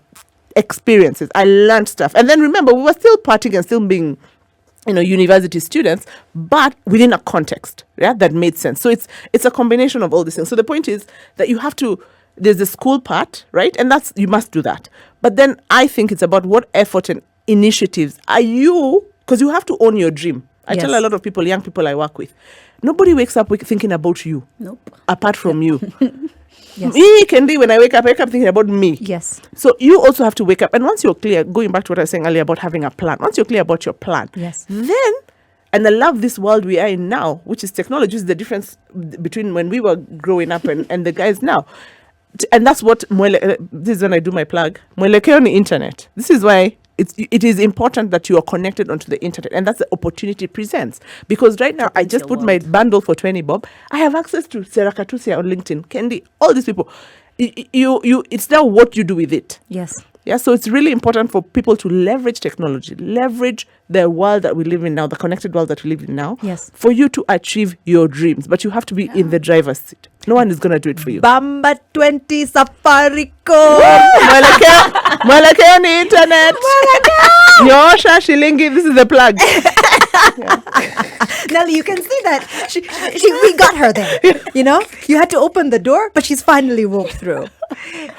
experiences. I learned stuff. And then remember, we were still partying and still being university students, but within a context, that made sense. So it's a combination of all these things. So the point is that there's the school part, right? And you must do that. But then I think it's about what effort and initiatives because you have to own your dream. I tell a lot of people, young people I work with, nobody wakes up thinking about you. Nope. Apart from you. Yes. Me, Kendi, when I wake up thinking about me. Yes. So you also have to wake up. And once you're clear, going back to what I was saying earlier about having a plan, once you're clear about your plan, then, and I love this world we are in now, which is technology, is the difference between when we were growing up and the guys now. And that's what, this is when I do my plug, Mwelekeo on the internet. This is why it is important that you are connected onto the internet, and that's the opportunity it presents. Because right now, I just put my bundle for 20 bob. I have access to Sarah Katusia on LinkedIn, Kendi, all these people. It's now what you do with it. Yes. Yeah, so it's really important for people to leverage technology, leverage the world that we live in now, the connected world that we live in now, for you to achieve your dreams. But you have to be in the driver's seat. No one is going to do it for you. Bamba 20 Safaricom. Mwelekeo on the internet. Nyosha shilingi. This is the plug. Nelly, you can see that we got her there. You had to open the door, but she's finally walked through.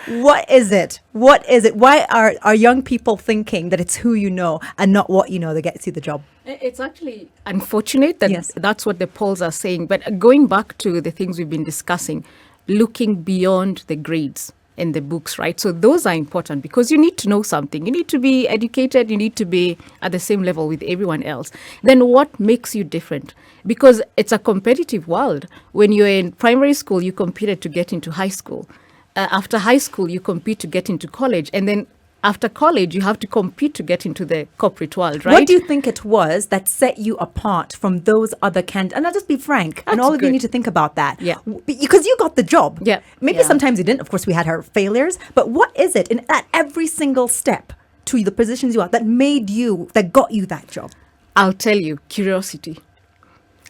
What is it? Why are young people thinking that it's who you know and not what you know that gets you the job? It's actually unfortunate that that's what the polls are saying. But going back to the things we've been discussing, looking beyond the grades in the books, right? So those are important because you need to know something. You need to be educated. You need to be at the same level with everyone else. Then what makes you different? Because it's a competitive world. When you're in primary school, you competed to get into high school. After high school, you compete to get into college. And then after college, you have to compete to get into the corporate world, right? What do you think it was that set you apart from those other candidates? And I'll just be frank. And all of you need to think about that. Yeah. Because you got the job. Yeah. Maybe sometimes you didn't. Of course, we had our failures. But what is it at every single step to the positions you are that got you that job? I'll tell you, curiosity.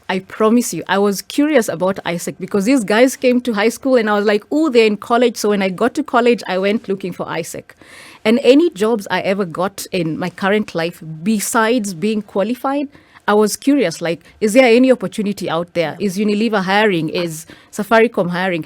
I promise you, I was curious about ISEC because these guys came to high school and I was like, oh, they're in college. So when I got to college, I went looking for ISEC. And any jobs I ever got in my current life, besides being qualified, I was curious, like, is there any opportunity out there? Is Unilever hiring? Is Safaricom hiring?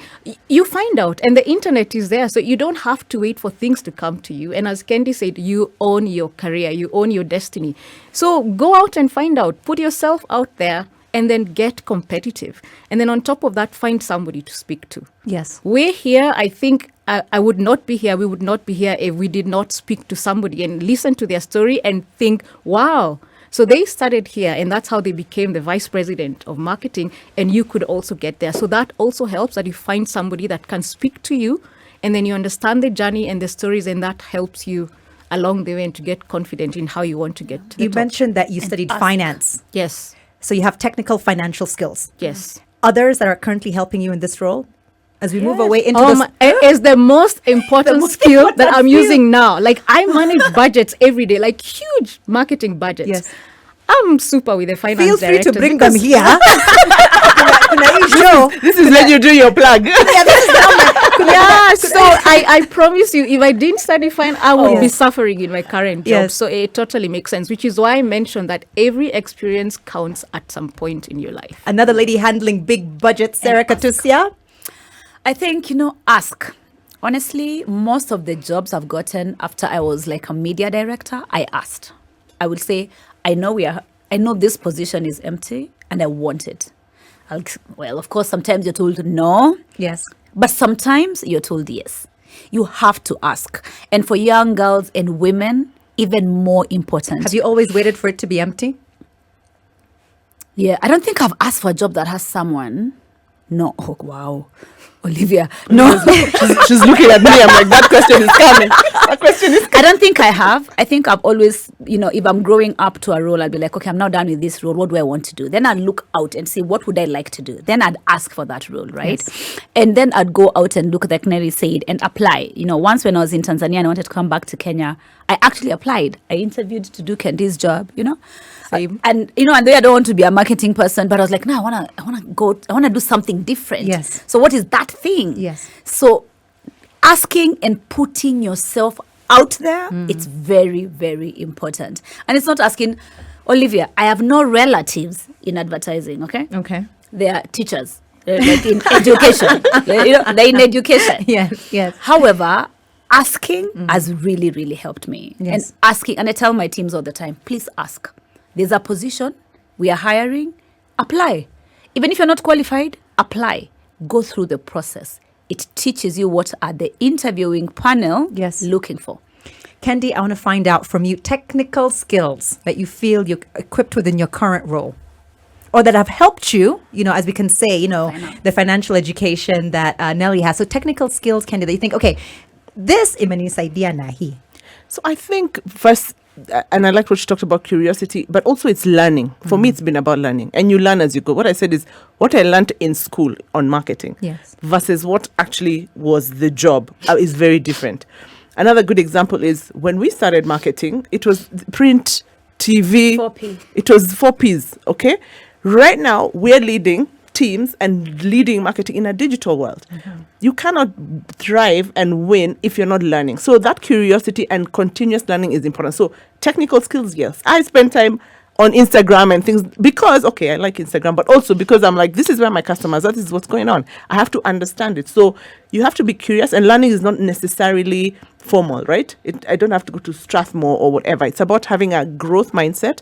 You find out, and the internet is there, so you don't have to wait for things to come to you. And as Kendi said, you own your career, you own your destiny. So go out and find out, put yourself out there, and then get competitive. And then on top of that, find somebody to speak to. Yes. We're here, I think I would not be here, we would not be here if we did not speak to somebody and listen to their story and think, wow. So they started here, and that's how they became the vice president of marketing, and you could also get there. So that also helps that you find somebody that can speak to you, and then you understand the journey and the stories, and that helps you along the way and to get confident in how you want to get to the top. Mentioned that you studied finance. Yes. So you have technical financial skills. Yes. Others that are currently helping you in this role? As we move away into this... It is the most important skill that I'm using now. Like, I manage budgets every day, like huge marketing budgets. Yes. I'm super with the finance Feel free to directors bring them because- here. Kuna hii show. This is when you do your plug. Yeah, so I promise you, if I didn't study fine, I would be suffering in my current job. Yes. So it totally makes sense, which is why I mentioned that every experience counts at some point in your life. Another lady handling big budget, Sarah Katusia. I think, ask. Honestly, most of the jobs I've gotten after I was like a media director, I asked. I would say, I know this position is empty and I want it. Well, of course, sometimes you're told no. Yes. But sometimes you're told yes. You have to ask. And for young girls and women, even more important. Have you always waited for it to be empty? Yeah, I don't think I've asked for a job that has someone. No. Oh, wow. Olivia. No. She's looking at me. I'm like, that question is coming. That question is I don't think I have. I think I've always, if I'm growing up to a role, I'll be like, okay, I'm now done with this role. What do I want to do? Then I'd look out and see what would I like to do. Then I'd ask for that role, right? Yes. And then I'd go out and look, like Neri said, and apply. Once when I was in Tanzania and I wanted to come back to Kenya, I actually applied. I interviewed to do Kendi's job, Same. And and I don't want to be a marketing person, but I was like, no, I want to do something different. Yes. So what is that thing? Yes. So asking and putting yourself out there, it's very, very important. And it's not asking, Olivia, I have no relatives in advertising, okay? Okay. They are teachers. They're like in education. They're in education. Yes, yes. However, asking has really, really helped me. Yes. And asking, and I tell my teams all the time, please ask. There's a position, we are hiring, apply. Even if you're not qualified, apply. Go through the process. It teaches you what are the interviewing panel looking for. Kendi, I want to find out from you technical skills that you feel you're equipped with in your current role, or that have helped you, as we can say, the financial education that Nelly has. So technical skills, Kendi, that you think, okay, this imenisaidia nahi. So I think first, and I like what she talked about curiosity, but also it's learning. For me, it's been about learning. And you learn as you go. What I said is what I learned in school on marketing versus what actually was the job is very different. Another good example is when we started marketing, it was print, TV. 4P. It was 4Ps, okay? Right now, we're leading teams and leading marketing in a digital world. You cannot thrive and win if you're not learning. So that curiosity and continuous learning is important. So technical skills, yes. I spend time on Instagram and things because, okay, I like Instagram, but also because I'm like, this is where my customers are, this is what's going on. I have to understand it. So you have to be curious, and learning is not necessarily formal, right? I don't have to go to Strathmore or whatever. It's about having a growth mindset,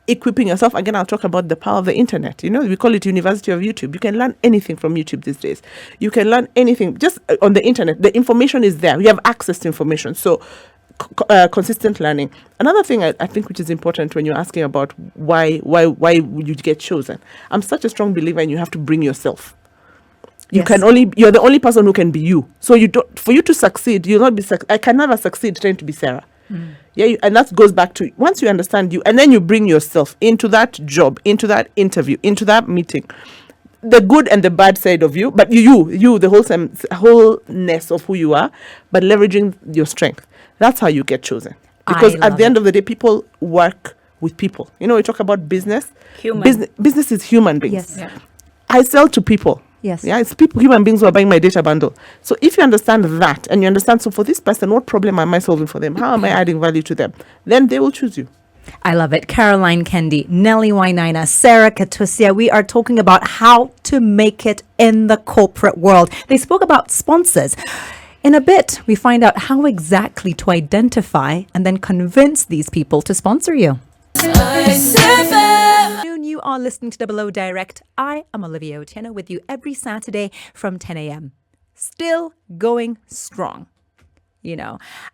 equipping yourself. Again, I'll talk about the power of the internet. We call it University of YouTube. You can learn anything from YouTube these days. You can learn anything just on the internet. The information is there. You have access to information. So consistent learning. Another thing I think which is important when you're asking about why would you get chosen. I'm such a strong believer in you have to bring yourself. You're the only person who can be you. So for you to succeed, you'll not be I can never succeed trying to be Sarah. And that goes back to once you understand you, and then you bring yourself into that job, into that interview, into that meeting, the good and the bad side of you, but you the wholeness of who you are, but leveraging your strength. That's how you get chosen. Because at the end of the day, people work with people. We talk about business. Business is human beings. Yes. Yeah. I sell to people. Yes. Yeah, it's human beings who are buying my data bundle. So if you understand that, and you understand, so for this person, what problem am I solving for them? How am I adding value to them? Then they will choose you. I love it. Caroline Kendi, Nelly Wainaina, Sarah Katusia. We are talking about how to make it in the corporate world. They spoke about sponsors. In a bit, we find out how exactly to identify and then convince these people to sponsor you. You are listening to Double O Direct. I am Olivia Otieno with you every Saturday from 10 a.m. Still going strong.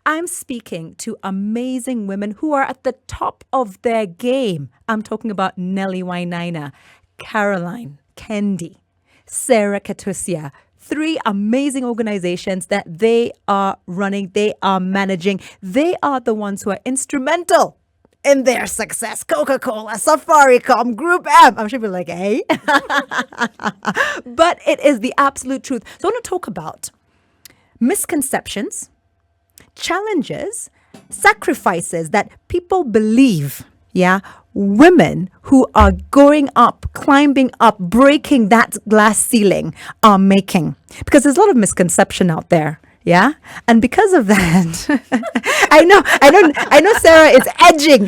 I'm speaking to amazing women who are at the top of their game. I'm talking about Nelly Wainaina, Caroline Kendi, Sarah Katusia. 3 amazing organizations that they are running, they are managing. They are the ones who are instrumental in their success. Coca-Cola, Safaricom, Group M. I'm sure you'll be like, hey. But it is the absolute truth. So I want to talk about misconceptions, challenges, sacrifices that people believe, women who are going up, climbing up, breaking that glass ceiling are making? Because there's a lot of misconception out there. Yeah. And because of that, I know Sarah is edging.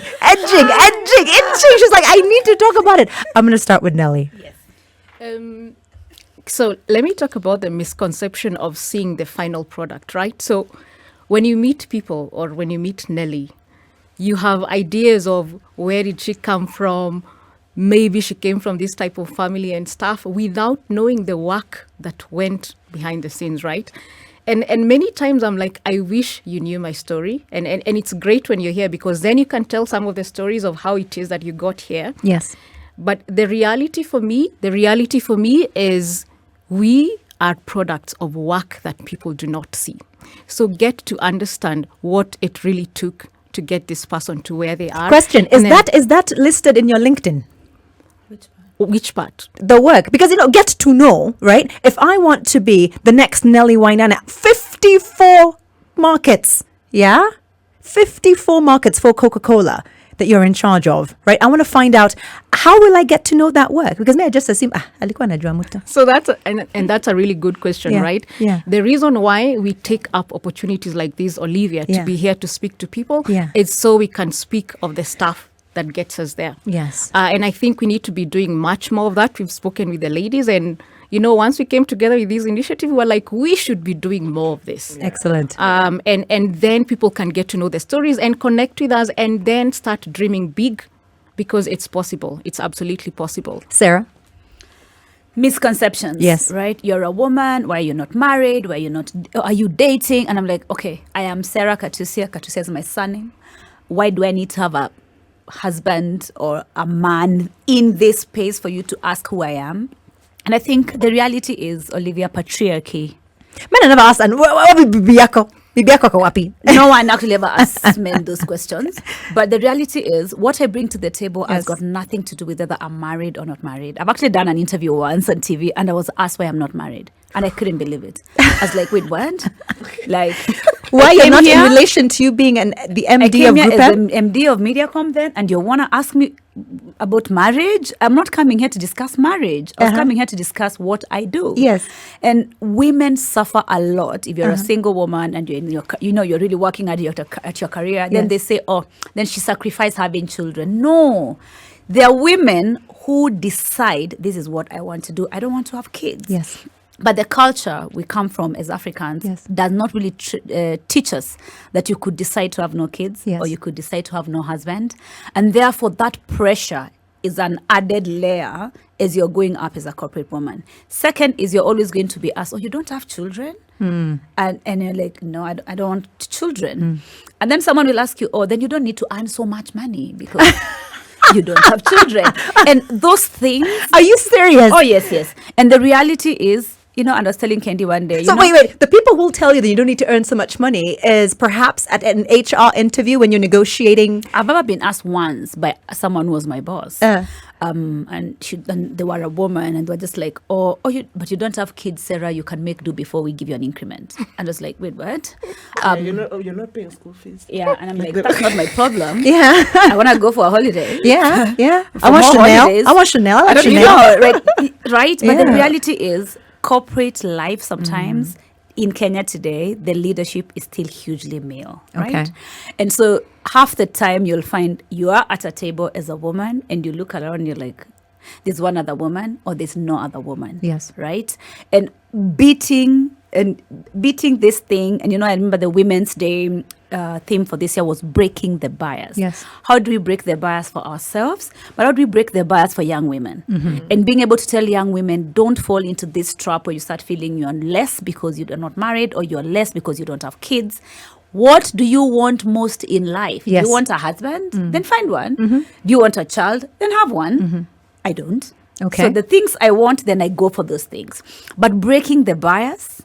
She's like, I need to talk about it. I'm going to start with Nelly. Yes. So let me talk about the misconception of seeing the final product, right? So when you meet people or when you meet Nelly, you have ideas of where did she come from? Maybe she came from this type of family and stuff without knowing the work that went behind the scenes, right? And many times I'm like, I wish you knew my story. And it's great when you're here because then you can tell some of the stories of how it is that you got here. Yes. But the reality for me is we are products of work that people do not see. So get to understand what it really took to get this person to where they are. Question, is that listed in your LinkedIn? Which part? The work. Because, get to know, right? If I want to be the next Nelly Wainana, 54 markets, yeah? 54 markets for Coca-Cola that you're in charge of, right? I want to find out, how will I get to know that work? Because may I just assume, alikuwa anajua muta. So that's a really good question, right? Yeah. The reason why we take up opportunities like this, Olivia, to be here to speak to people, is so we can speak of the stuff that gets us there. Yes. And I think we need to be doing much more of that. We've spoken with the ladies and, once we came together with this initiative, we were like, we should be doing more of this. Excellent. And then people can get to know the stories and connect with us and then start dreaming big because it's possible. It's absolutely possible. Sarah? Misconceptions. Yes. Right? You're a woman. Why are you not married? Are you dating? And I'm like, okay, I am Sarah Katusia. Katusia is my surname. Why do I need to have a husband or a man in this space for you to ask who I am? And I think the reality is, Olivia, patriarchy. Men never ask, and bibi yako kwa wapi? No one actually ever asks men those questions. But the reality is, what I bring to the table has got nothing to do with whether I'm married or not married. I've actually done an interview once on TV and I was asked why I'm not married. And I couldn't believe it. I was like, wait, what? Like, why you're not in relation to you being the MD of Group M? MD of Mediacom then, and you want to ask me about marriage? I'm not coming here to discuss marriage. I was coming here to discuss what I do. Yes. And women suffer a lot. If you're a single woman and you're in you're really working at your career, then they say, then she sacrificed having children. No. There are women who decide, this is what I want to do. I don't want to have kids. Yes. But the culture we come from as Africans does not really teach us that you could decide to have no kids or you could decide to have no husband. And therefore, that pressure is an added layer as you're going up as a corporate woman. Second is you're always going to be asked, you don't have children? And you're like, no, I don't want children. And then someone will ask you, then you don't need to earn so much money because you don't have children. And those things... Are you serious? Oh, yes. And the reality is, and I was telling Kendi one day... wait. The people who will tell you that you don't need to earn so much money is perhaps at an HR interview when you're negotiating... I've ever been asked once by someone who was my boss. And they were a woman and they were just like, but you don't have kids, Sarah, you can make do before we give you an increment. And I was like, wait, what? You're not paying school fees. Yeah, and I'm like, that's not my problem. Yeah. I want to go for a holiday. Yeah. I want Chanel. I want Chanel. I like Chanel. Right? But the reality is, corporate life sometimes in Kenya today, the leadership is still hugely male, right? Okay. And so half the time you'll find you are at a table as a woman and you look around and you're like, there's one other woman or there's no other woman. Yes. Right? And beating this thing, and I remember the Women's Day theme for this year was breaking the bias. Yes. How do we break the bias for ourselves? But how do we break the bias for young women? And being able to tell young women, don't fall into this trap where you start feeling you're less because you are not married or you're less because you don't have kids. What do you want most in life? Yes. Do you want a husband? Then find one. Do you want a child? Then have one. I don't. Okay. So the things I want, then I go for those things. But breaking the bias,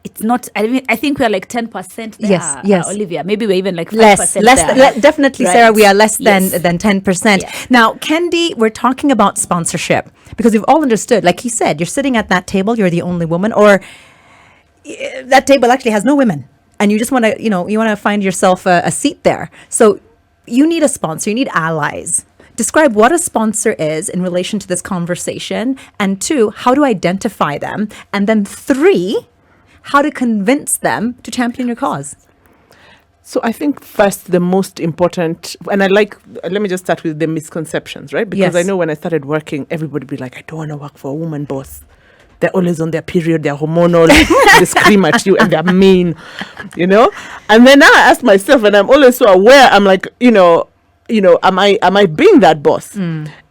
it's not, I think we are like 10% there. Yes. Olivia, maybe we're even like 5% less. Definitely, right. Sarah, we are less than 10%. Yeah. Now, Kendi, we're talking about sponsorship because we've all understood, like he said, you're sitting at that table, you're the only woman, or that table actually has no women. And you just want to, you want to find yourself a seat there. So you need a sponsor, you need allies describe what a sponsor is in relation to this conversation. And 2, how to identify them. And then 3, how to convince them to champion your cause. So I think first the most important, and let me just start with the misconceptions, right? Because Yes. I know when I started working, everybody would be like, I don't want to work for a woman boss. They're always on their period, they're hormonal, they scream at you and they're mean, And then now I ask myself, and I'm always so aware, I'm like, am I being that boss?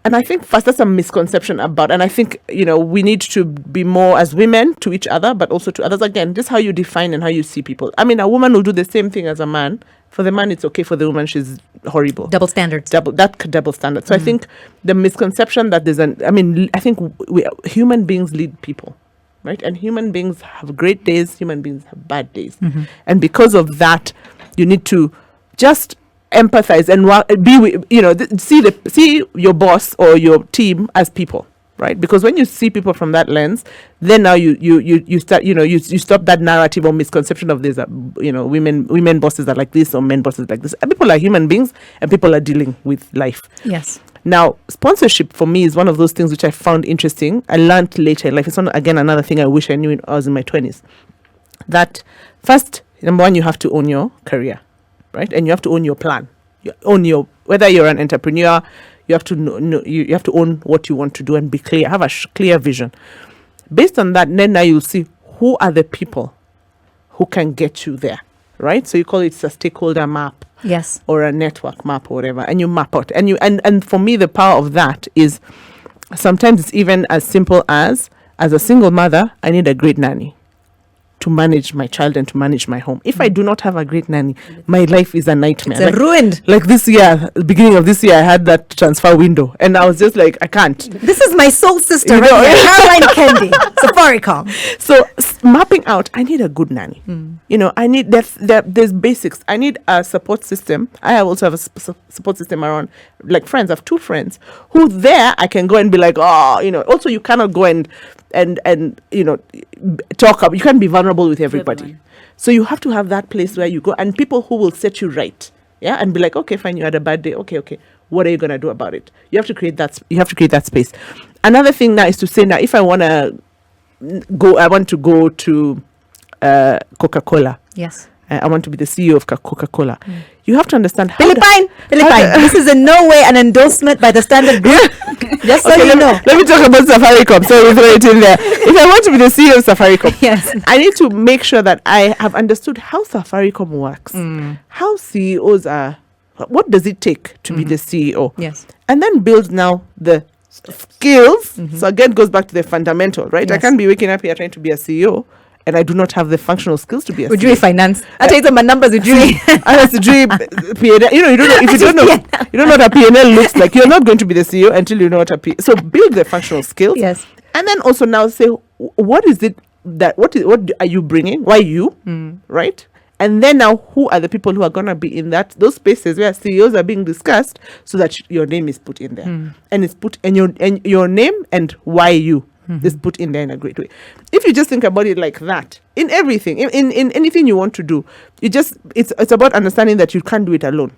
And I think first that's a misconception about, and I think, we need to be more as women to each other, but also to others. Again, just how you define and how you see people. I mean, a woman will do the same thing as a man. For the man, it's okay. For the woman, she's horrible. Double standards. Double standard. So I think the misconception that I think human beings lead people, right? And human beings have great days. Human beings have bad days. And because of that, you need to just empathize and be with, see your boss or your team as people, right? Because when you see people from that lens, then now you start, you stop that narrative or misconception of this, women bosses are like this or men bosses like this. And people are human beings and people are dealing with life. Yes. Now, sponsorship for me is one of those things which I found interesting. I learned later in life. It's another thing I wish I knew when I was in my 20s. That first, number one, you have to own your career, right? And you have to own your plan. You own whether you're an entrepreneur, you have to know, you have to own what you want to do and be clear, have a clear vision. Based on that, then now you'll see who are the people who can get you there, right? So you call it a stakeholder map. Yes. Or a network map or whatever, and you map out. And for me, the power of that is sometimes it's even as simple as a single mother, I need a great nanny to manage my child and to manage my home. If I do not have a great nanny, my life is a nightmare. It's ruined. Like this year, beginning of this year, I had that transfer window, and I was just like, I can't. This is my soul sister right here, Caroline Kendi, Safaricom. So mapping out, I need a good nanny. I need there's basics. I need a support system. I also have a support system around, like friends. I have 2 friends who there I can go and be like, also you cannot go and talk up. You can't be vulnerable with everybody. So you have to have that place where you go and people who will set you right. Yeah. And be like, okay, fine. You had a bad day. Okay. What are you going to do about it? You have to create that space. Another thing now is to say, now, if I want to go to Coca-Cola. Yes. I want to be the CEO of Coca-Cola. You have to understand how Philippine. This is in no way an endorsement by the Standard Group. Just so you know. Let me talk about Safaricom. So we throw it in there. If I want to be the CEO of Safaricom, Yes. I need to make sure that I have understood how Safaricom works, how CEOs are, what does it take to be the CEO? Yes. And then build now the skills. So again, it goes back to the fundamental, right? I Yes. can't be waking up here trying to be a CEO and I do not have the functional skills to be a Would you CEO. finance? I'll tell you some numbers. Would you? I have to dream P&L. You don't know if you don't know what a P&L looks like. You're not going to be the CEO until you know what a P. So build the functional skills. Yes. And then also now say, what is it that what are you bringing? Why you? Right? And then now, who are the people who are going to be in those spaces where CEOs are being discussed, so that your name is put in there, and it's put and your name and why you is put in there in a great way. If you just think about it like that, in everything, in anything you want to do, it's about understanding that you can't do it alone.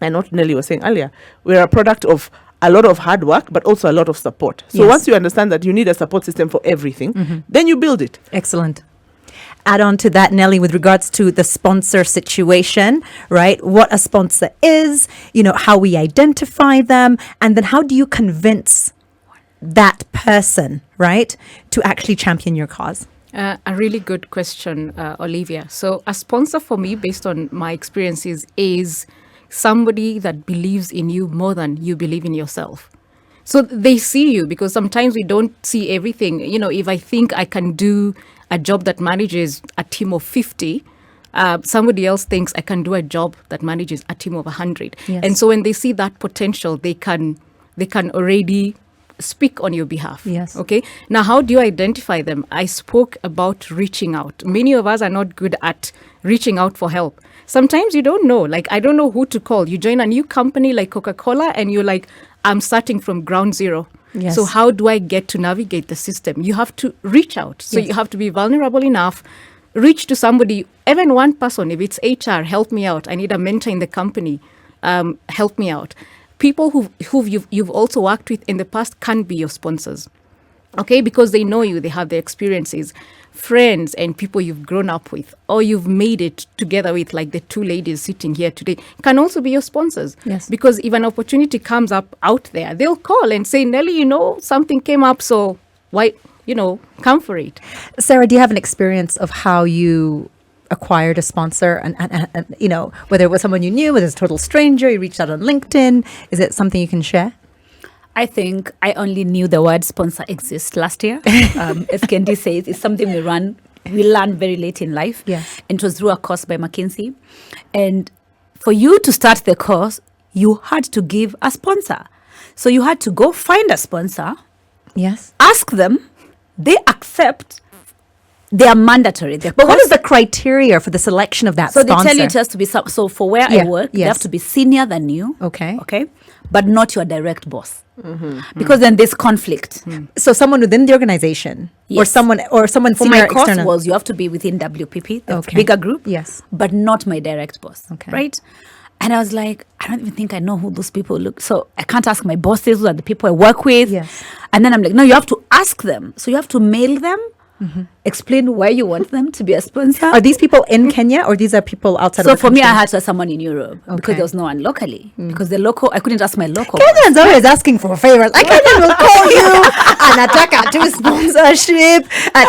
And what Nelly was saying earlier, we're a product of a lot of hard work, but also a lot of support. So Yes. once you understand that you need a support system for everything, then you build it. Excellent. Add on to that, Nelly, with regards to the sponsor situation, right? What a sponsor is, how we identify them, and then how do you convince that person, right, to actually champion your cause? A really good question, Olivia. So a sponsor for me, based on my experiences, is somebody that believes in you more than you believe in yourself. So they see you, because sometimes we don't see everything. If I think I can do a job that manages a team of 50, somebody else thinks I can do a job that manages a team of 100. Yes. And so when they see that potential, they can already speak on your behalf. Yes. Okay. Now, how do you identify them? I spoke about reaching out. Many of us are not good at reaching out for help. Sometimes you don't know. Like, I don't know who to call. You join a new company like Coca-Cola and you're like, I'm starting from ground zero. Yes. So how do I get to navigate the system? You have to reach out. So Yes. you have to be vulnerable enough. Reach to somebody, even one person. If it's HR, help me out. I need a mentor in the company. Help me out. people who you've also worked with in the past can be your sponsors. Okay, because they know you, they have the experiences. Friends and people you've grown up with or you've made it together with, like the two ladies sitting here today, can also be your sponsors. Yes. Because if an opportunity comes up out there, they'll call and say, Nelly, something came up, so why, come for it. Sarah, do you have an experience of how you acquired a sponsor and whether it was someone you knew, whether it's a total stranger, you reached out on LinkedIn? Is it something you can share? I think I only knew the word sponsor exists last year. As Kendi says, it's something we learn very late in life. Yes. And it was through a course by McKinsey. And for you to start the course, you had to give a sponsor. So you had to go find a sponsor, Yes. ask them, they accept, they are mandatory. But what is the criteria for the selection of that So sponsor? they tell you it has to be, so for where Yeah, I work, they yes. have to be senior than you. Okay. Okay. But not your direct boss. Because then there's conflict. So someone within the organization or Yes. someone For senior my course external. was you have to be within WPP, the Okay. bigger group. Yes. But not my direct boss. Okay. Right? And I was like, I don't even think I know who those people look. So I can't ask my bosses who are the people I work with. Yes. And then I'm like, no, you have to ask them. So you have to mail them, explain why you want them to be a sponsor. Are these people in Kenya or these are people outside So of the for me, I country? had to ask someone in Europe Okay. because there was no one locally. Because the local, I couldn't ask my local. Kenyans always asking for favors. Like Kenyan will call you anataka to sponsorship and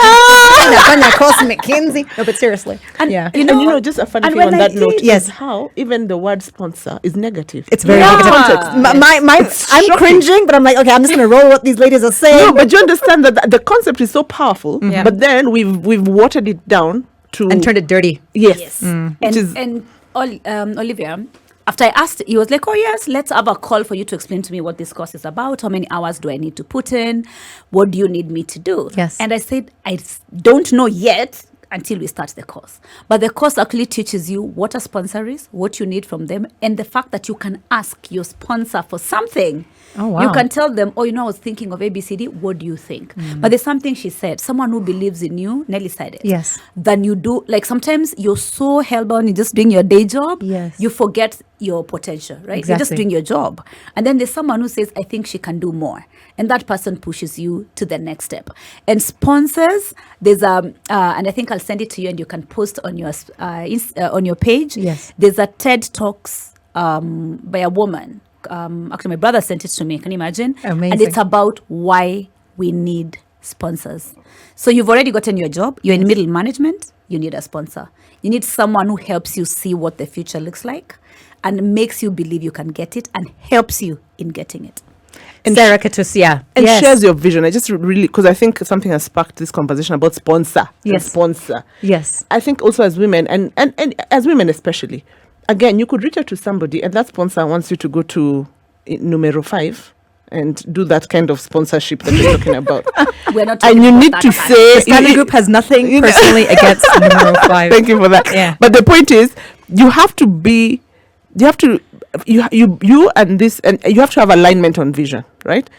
anafanya course McKinsey. No, but seriously. Yeah. Just a funny and thing on when I that note did- Yes. is how even the word sponsor is negative. It's very Yeah. negative. Context. I'm shocking. cringing, but I'm like, okay, I'm just going to roll what these ladies are saying. No, but you understand that the concept is so powerful, Yeah. but then we've watered it down to and turned it dirty. yes, And, which is Olivia, after I asked, he was like, oh, yes, let's have a call for you to explain to me what this course is about. How many hours do I need to put in? What do you need me to do? Yes. And I said, don't know yet until we start the course. But the course actually teaches you what a sponsor is, what you need from them, and the fact that you can ask your sponsor for something. Oh, wow. You can tell them, I was thinking of ABCD. What do you think? But there's something she said, someone who believes in you, Nelly said it. Yes. Than you do. Like sometimes you're so hellbound in just doing your day job. Yes. You forget your potential, right? You're just Exactly. doing your job. And then there's someone who says, I think she can do more. And that person pushes you to the next step. And sponsors, there's and I think I'll send it to you and you can post on your page. Yes. There's a TED Talks by a woman. Actually, my brother sent it to me. Can you imagine? Amazing. And it's about why we need sponsors. So you've already gotten your job. You're in middle management. You need a sponsor. You need someone who helps you see what the future looks like and makes you believe you can get it and helps you in getting it. And Sarah Katusia. and Yes. shares your vision. I just really, because I think something has sparked this conversation about sponsor. and Yes. sponsor. Yes. I think also as women, and as women especially, again, you could reach out to somebody and that sponsor wants you to go to numero 5 and do that kind of sponsorship that you're talking about. We're not And talking you about need that to part. say... The Standard Group has nothing personally against numero 5. Thank you for that. Yeah. But the point is, you have to be, you have to, you and this, and you have to have alignment on vision, right?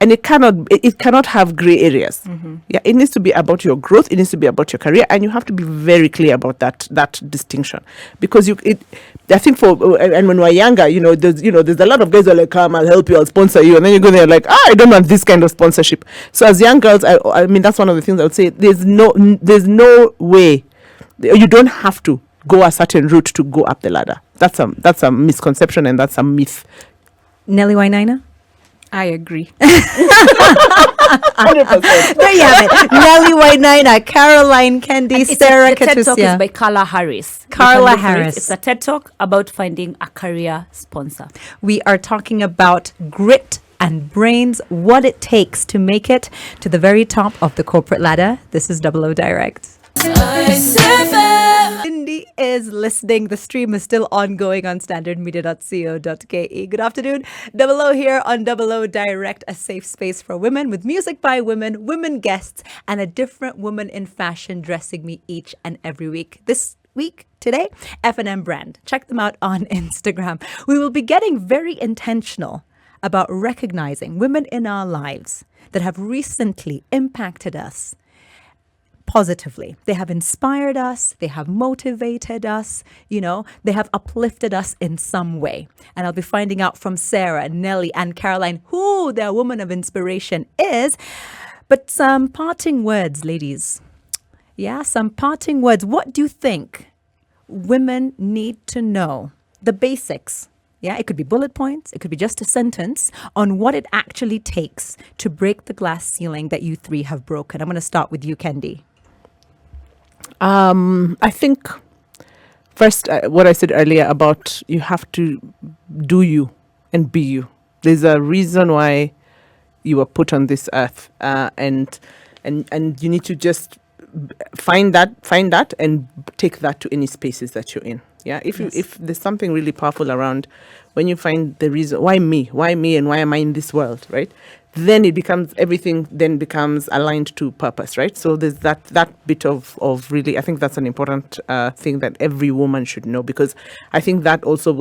And it cannot have gray areas. Yeah, it needs to be about your growth. It needs to be about your career, and you have to be very clear about that distinction, because I think and when we're younger, there's a lot of guys who are like, come, I'll help you, I'll sponsor you, and then you go there like, I don't want this kind of sponsorship. So as young girls, I mean, that's one of the things I would say. There's no way. You don't have to go a certain route to go up the ladder. That's a misconception and that's a myth. Nelly Wainaina? I agree. 100%. There you have it. Nelly Wainaina, Caroline Kendi, Sarah The TED Talk is Katusia. by Carla Harris. You Carla can look for it. Harris. It's a TED Talk about finding a career sponsor. We are talking about grit and brains, what it takes to make it to the very top of the corporate ladder. This is 00 Direct. Cindy is listening. The stream is still ongoing on standardmedia.co.ke. Good afternoon. 00 here on 00 Direct, a safe space for women with music by women, women guests, and a different woman in fashion dressing me each and every week. This week, today, F&M brand. Check them out on Instagram. We will be getting very intentional about recognizing women in our lives that have recently impacted us positively. They have inspired us. They have motivated us. They have uplifted us in some way. And I'll be finding out from Sarah, Nellie, and Caroline who their woman of inspiration is. But some parting words, ladies. Yeah, some parting words. What do you think women need to know? The basics. Yeah, it could be bullet points. It could be just a sentence on what it actually takes to break the glass ceiling that you three have broken. I'm going to start with you, Kendi. I think first, what I said earlier about you have to do you and be you. There's a reason why you were put on this earth, and you need to just find that and take that to any spaces that you're in. Yeah, if there's something really powerful around, when you find the reason why me and why am I in this world, right? Then everything becomes aligned to purpose, right? So there's that bit of really, I think that's an important thing that every woman should know, because I think that also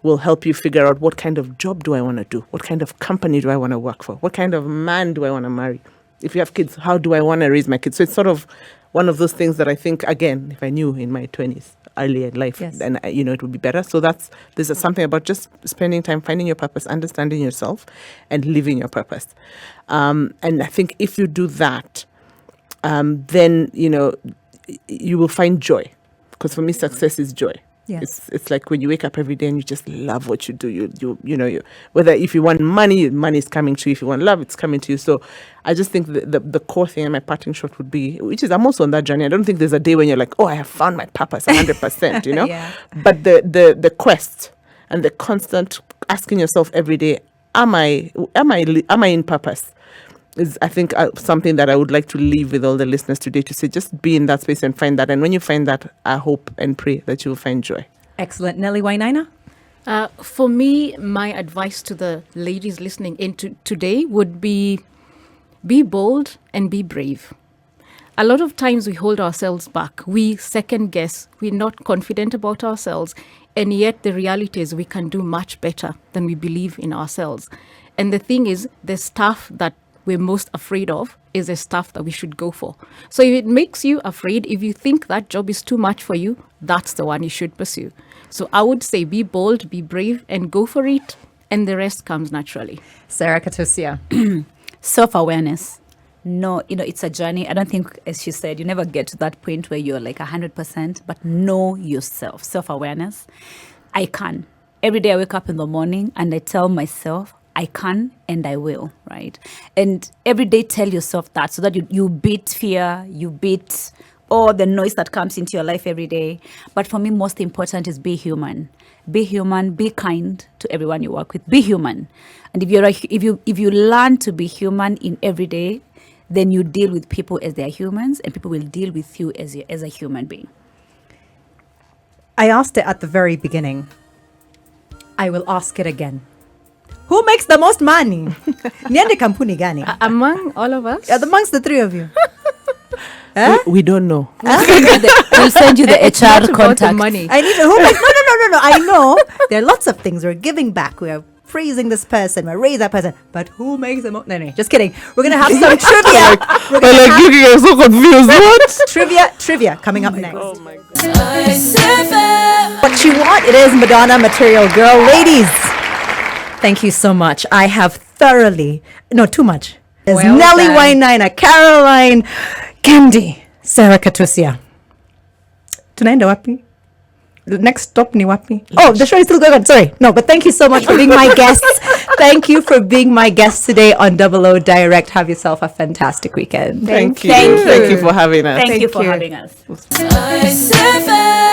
will help you figure out what kind of job do I want to do? What kind of company do I want to work for? What kind of man do I want to marry? If you have kids, how do I want to raise my kids? So it's sort of one of those things that I think, again, if I knew in my 20s, early in life, then it would be better. So there's something about just spending time finding your purpose, understanding yourself, and living your purpose. And I think if you do that, then you will find joy. Because for me, success is joy. Yes. It's like when you wake up every day and you just love what you do. You whether if you want money is coming to you. If you want love, it's coming to you. So I just think the core thing and my parting shot would be, which is I'm also on that journey. I don't think there's a day when you're like, oh, I have found my purpose 100%. Yeah. But the quest and the constant asking yourself every day, am I in purpose? Is, I think, something that I would like to leave with all the listeners today, to say, just be in that space and find that. And when you find that, I hope and pray that you will find joy. Excellent. Nellie Wainaina? For me, my advice to the ladies listening in today would be bold and be brave. A lot of times we hold ourselves back. We second guess. We're not confident about ourselves. And yet the reality is we can do much better than we believe in ourselves. And the thing is, the stuff that we're most afraid of is the stuff that we should go for. So if it makes you afraid, if you think that job is too much for you, that's the one you should pursue. So I would say be bold, be brave, and go for it. And the rest comes naturally. Sarah Katusia. Self-awareness. No, it's a journey. I don't think, as she said, you never get to that point where you're like 100%, but know yourself. Self-awareness. I can. Every day I wake up in the morning and I tell myself, I can and I will, right? And every day tell yourself that, so that you beat fear, you beat all the noise that comes into your life every day. But for me, most important is be human. Be human, be kind to everyone you work with. Be human. And if you learn to be human in every day, then you deal with people as they are humans, and people will deal with you as a human being. I asked it at the very beginning. I will ask it again. Who makes the most money? Niende kampuni gani? Among all of us? Amongst the three of you. We don't know. We'll send you the HR contact. Money. I need who makes, no. I know there are lots of things. We're giving back. We are praising this person. We're raising that person. But who makes the most? No, just kidding. We're gonna have some trivia. Looking, I'm so confused. What? Trivia coming up next. Oh my God. What you want? It is Madonna Material Girl, ladies. Thank you so much. I have too much. There's Well Nellie done. Wainaina, Caroline, Kendi, Sarah Katusia. Tunaenda wapi? The next stop ni wapi? Oh, the show is still going on. Sorry. No, but thank you so much for being my guests. Thank you for being my guests today on Double O Direct. Have yourself a fantastic weekend. Thank you. Thank you. Thank you for having us. Thank you for you. having us. SpiceFM.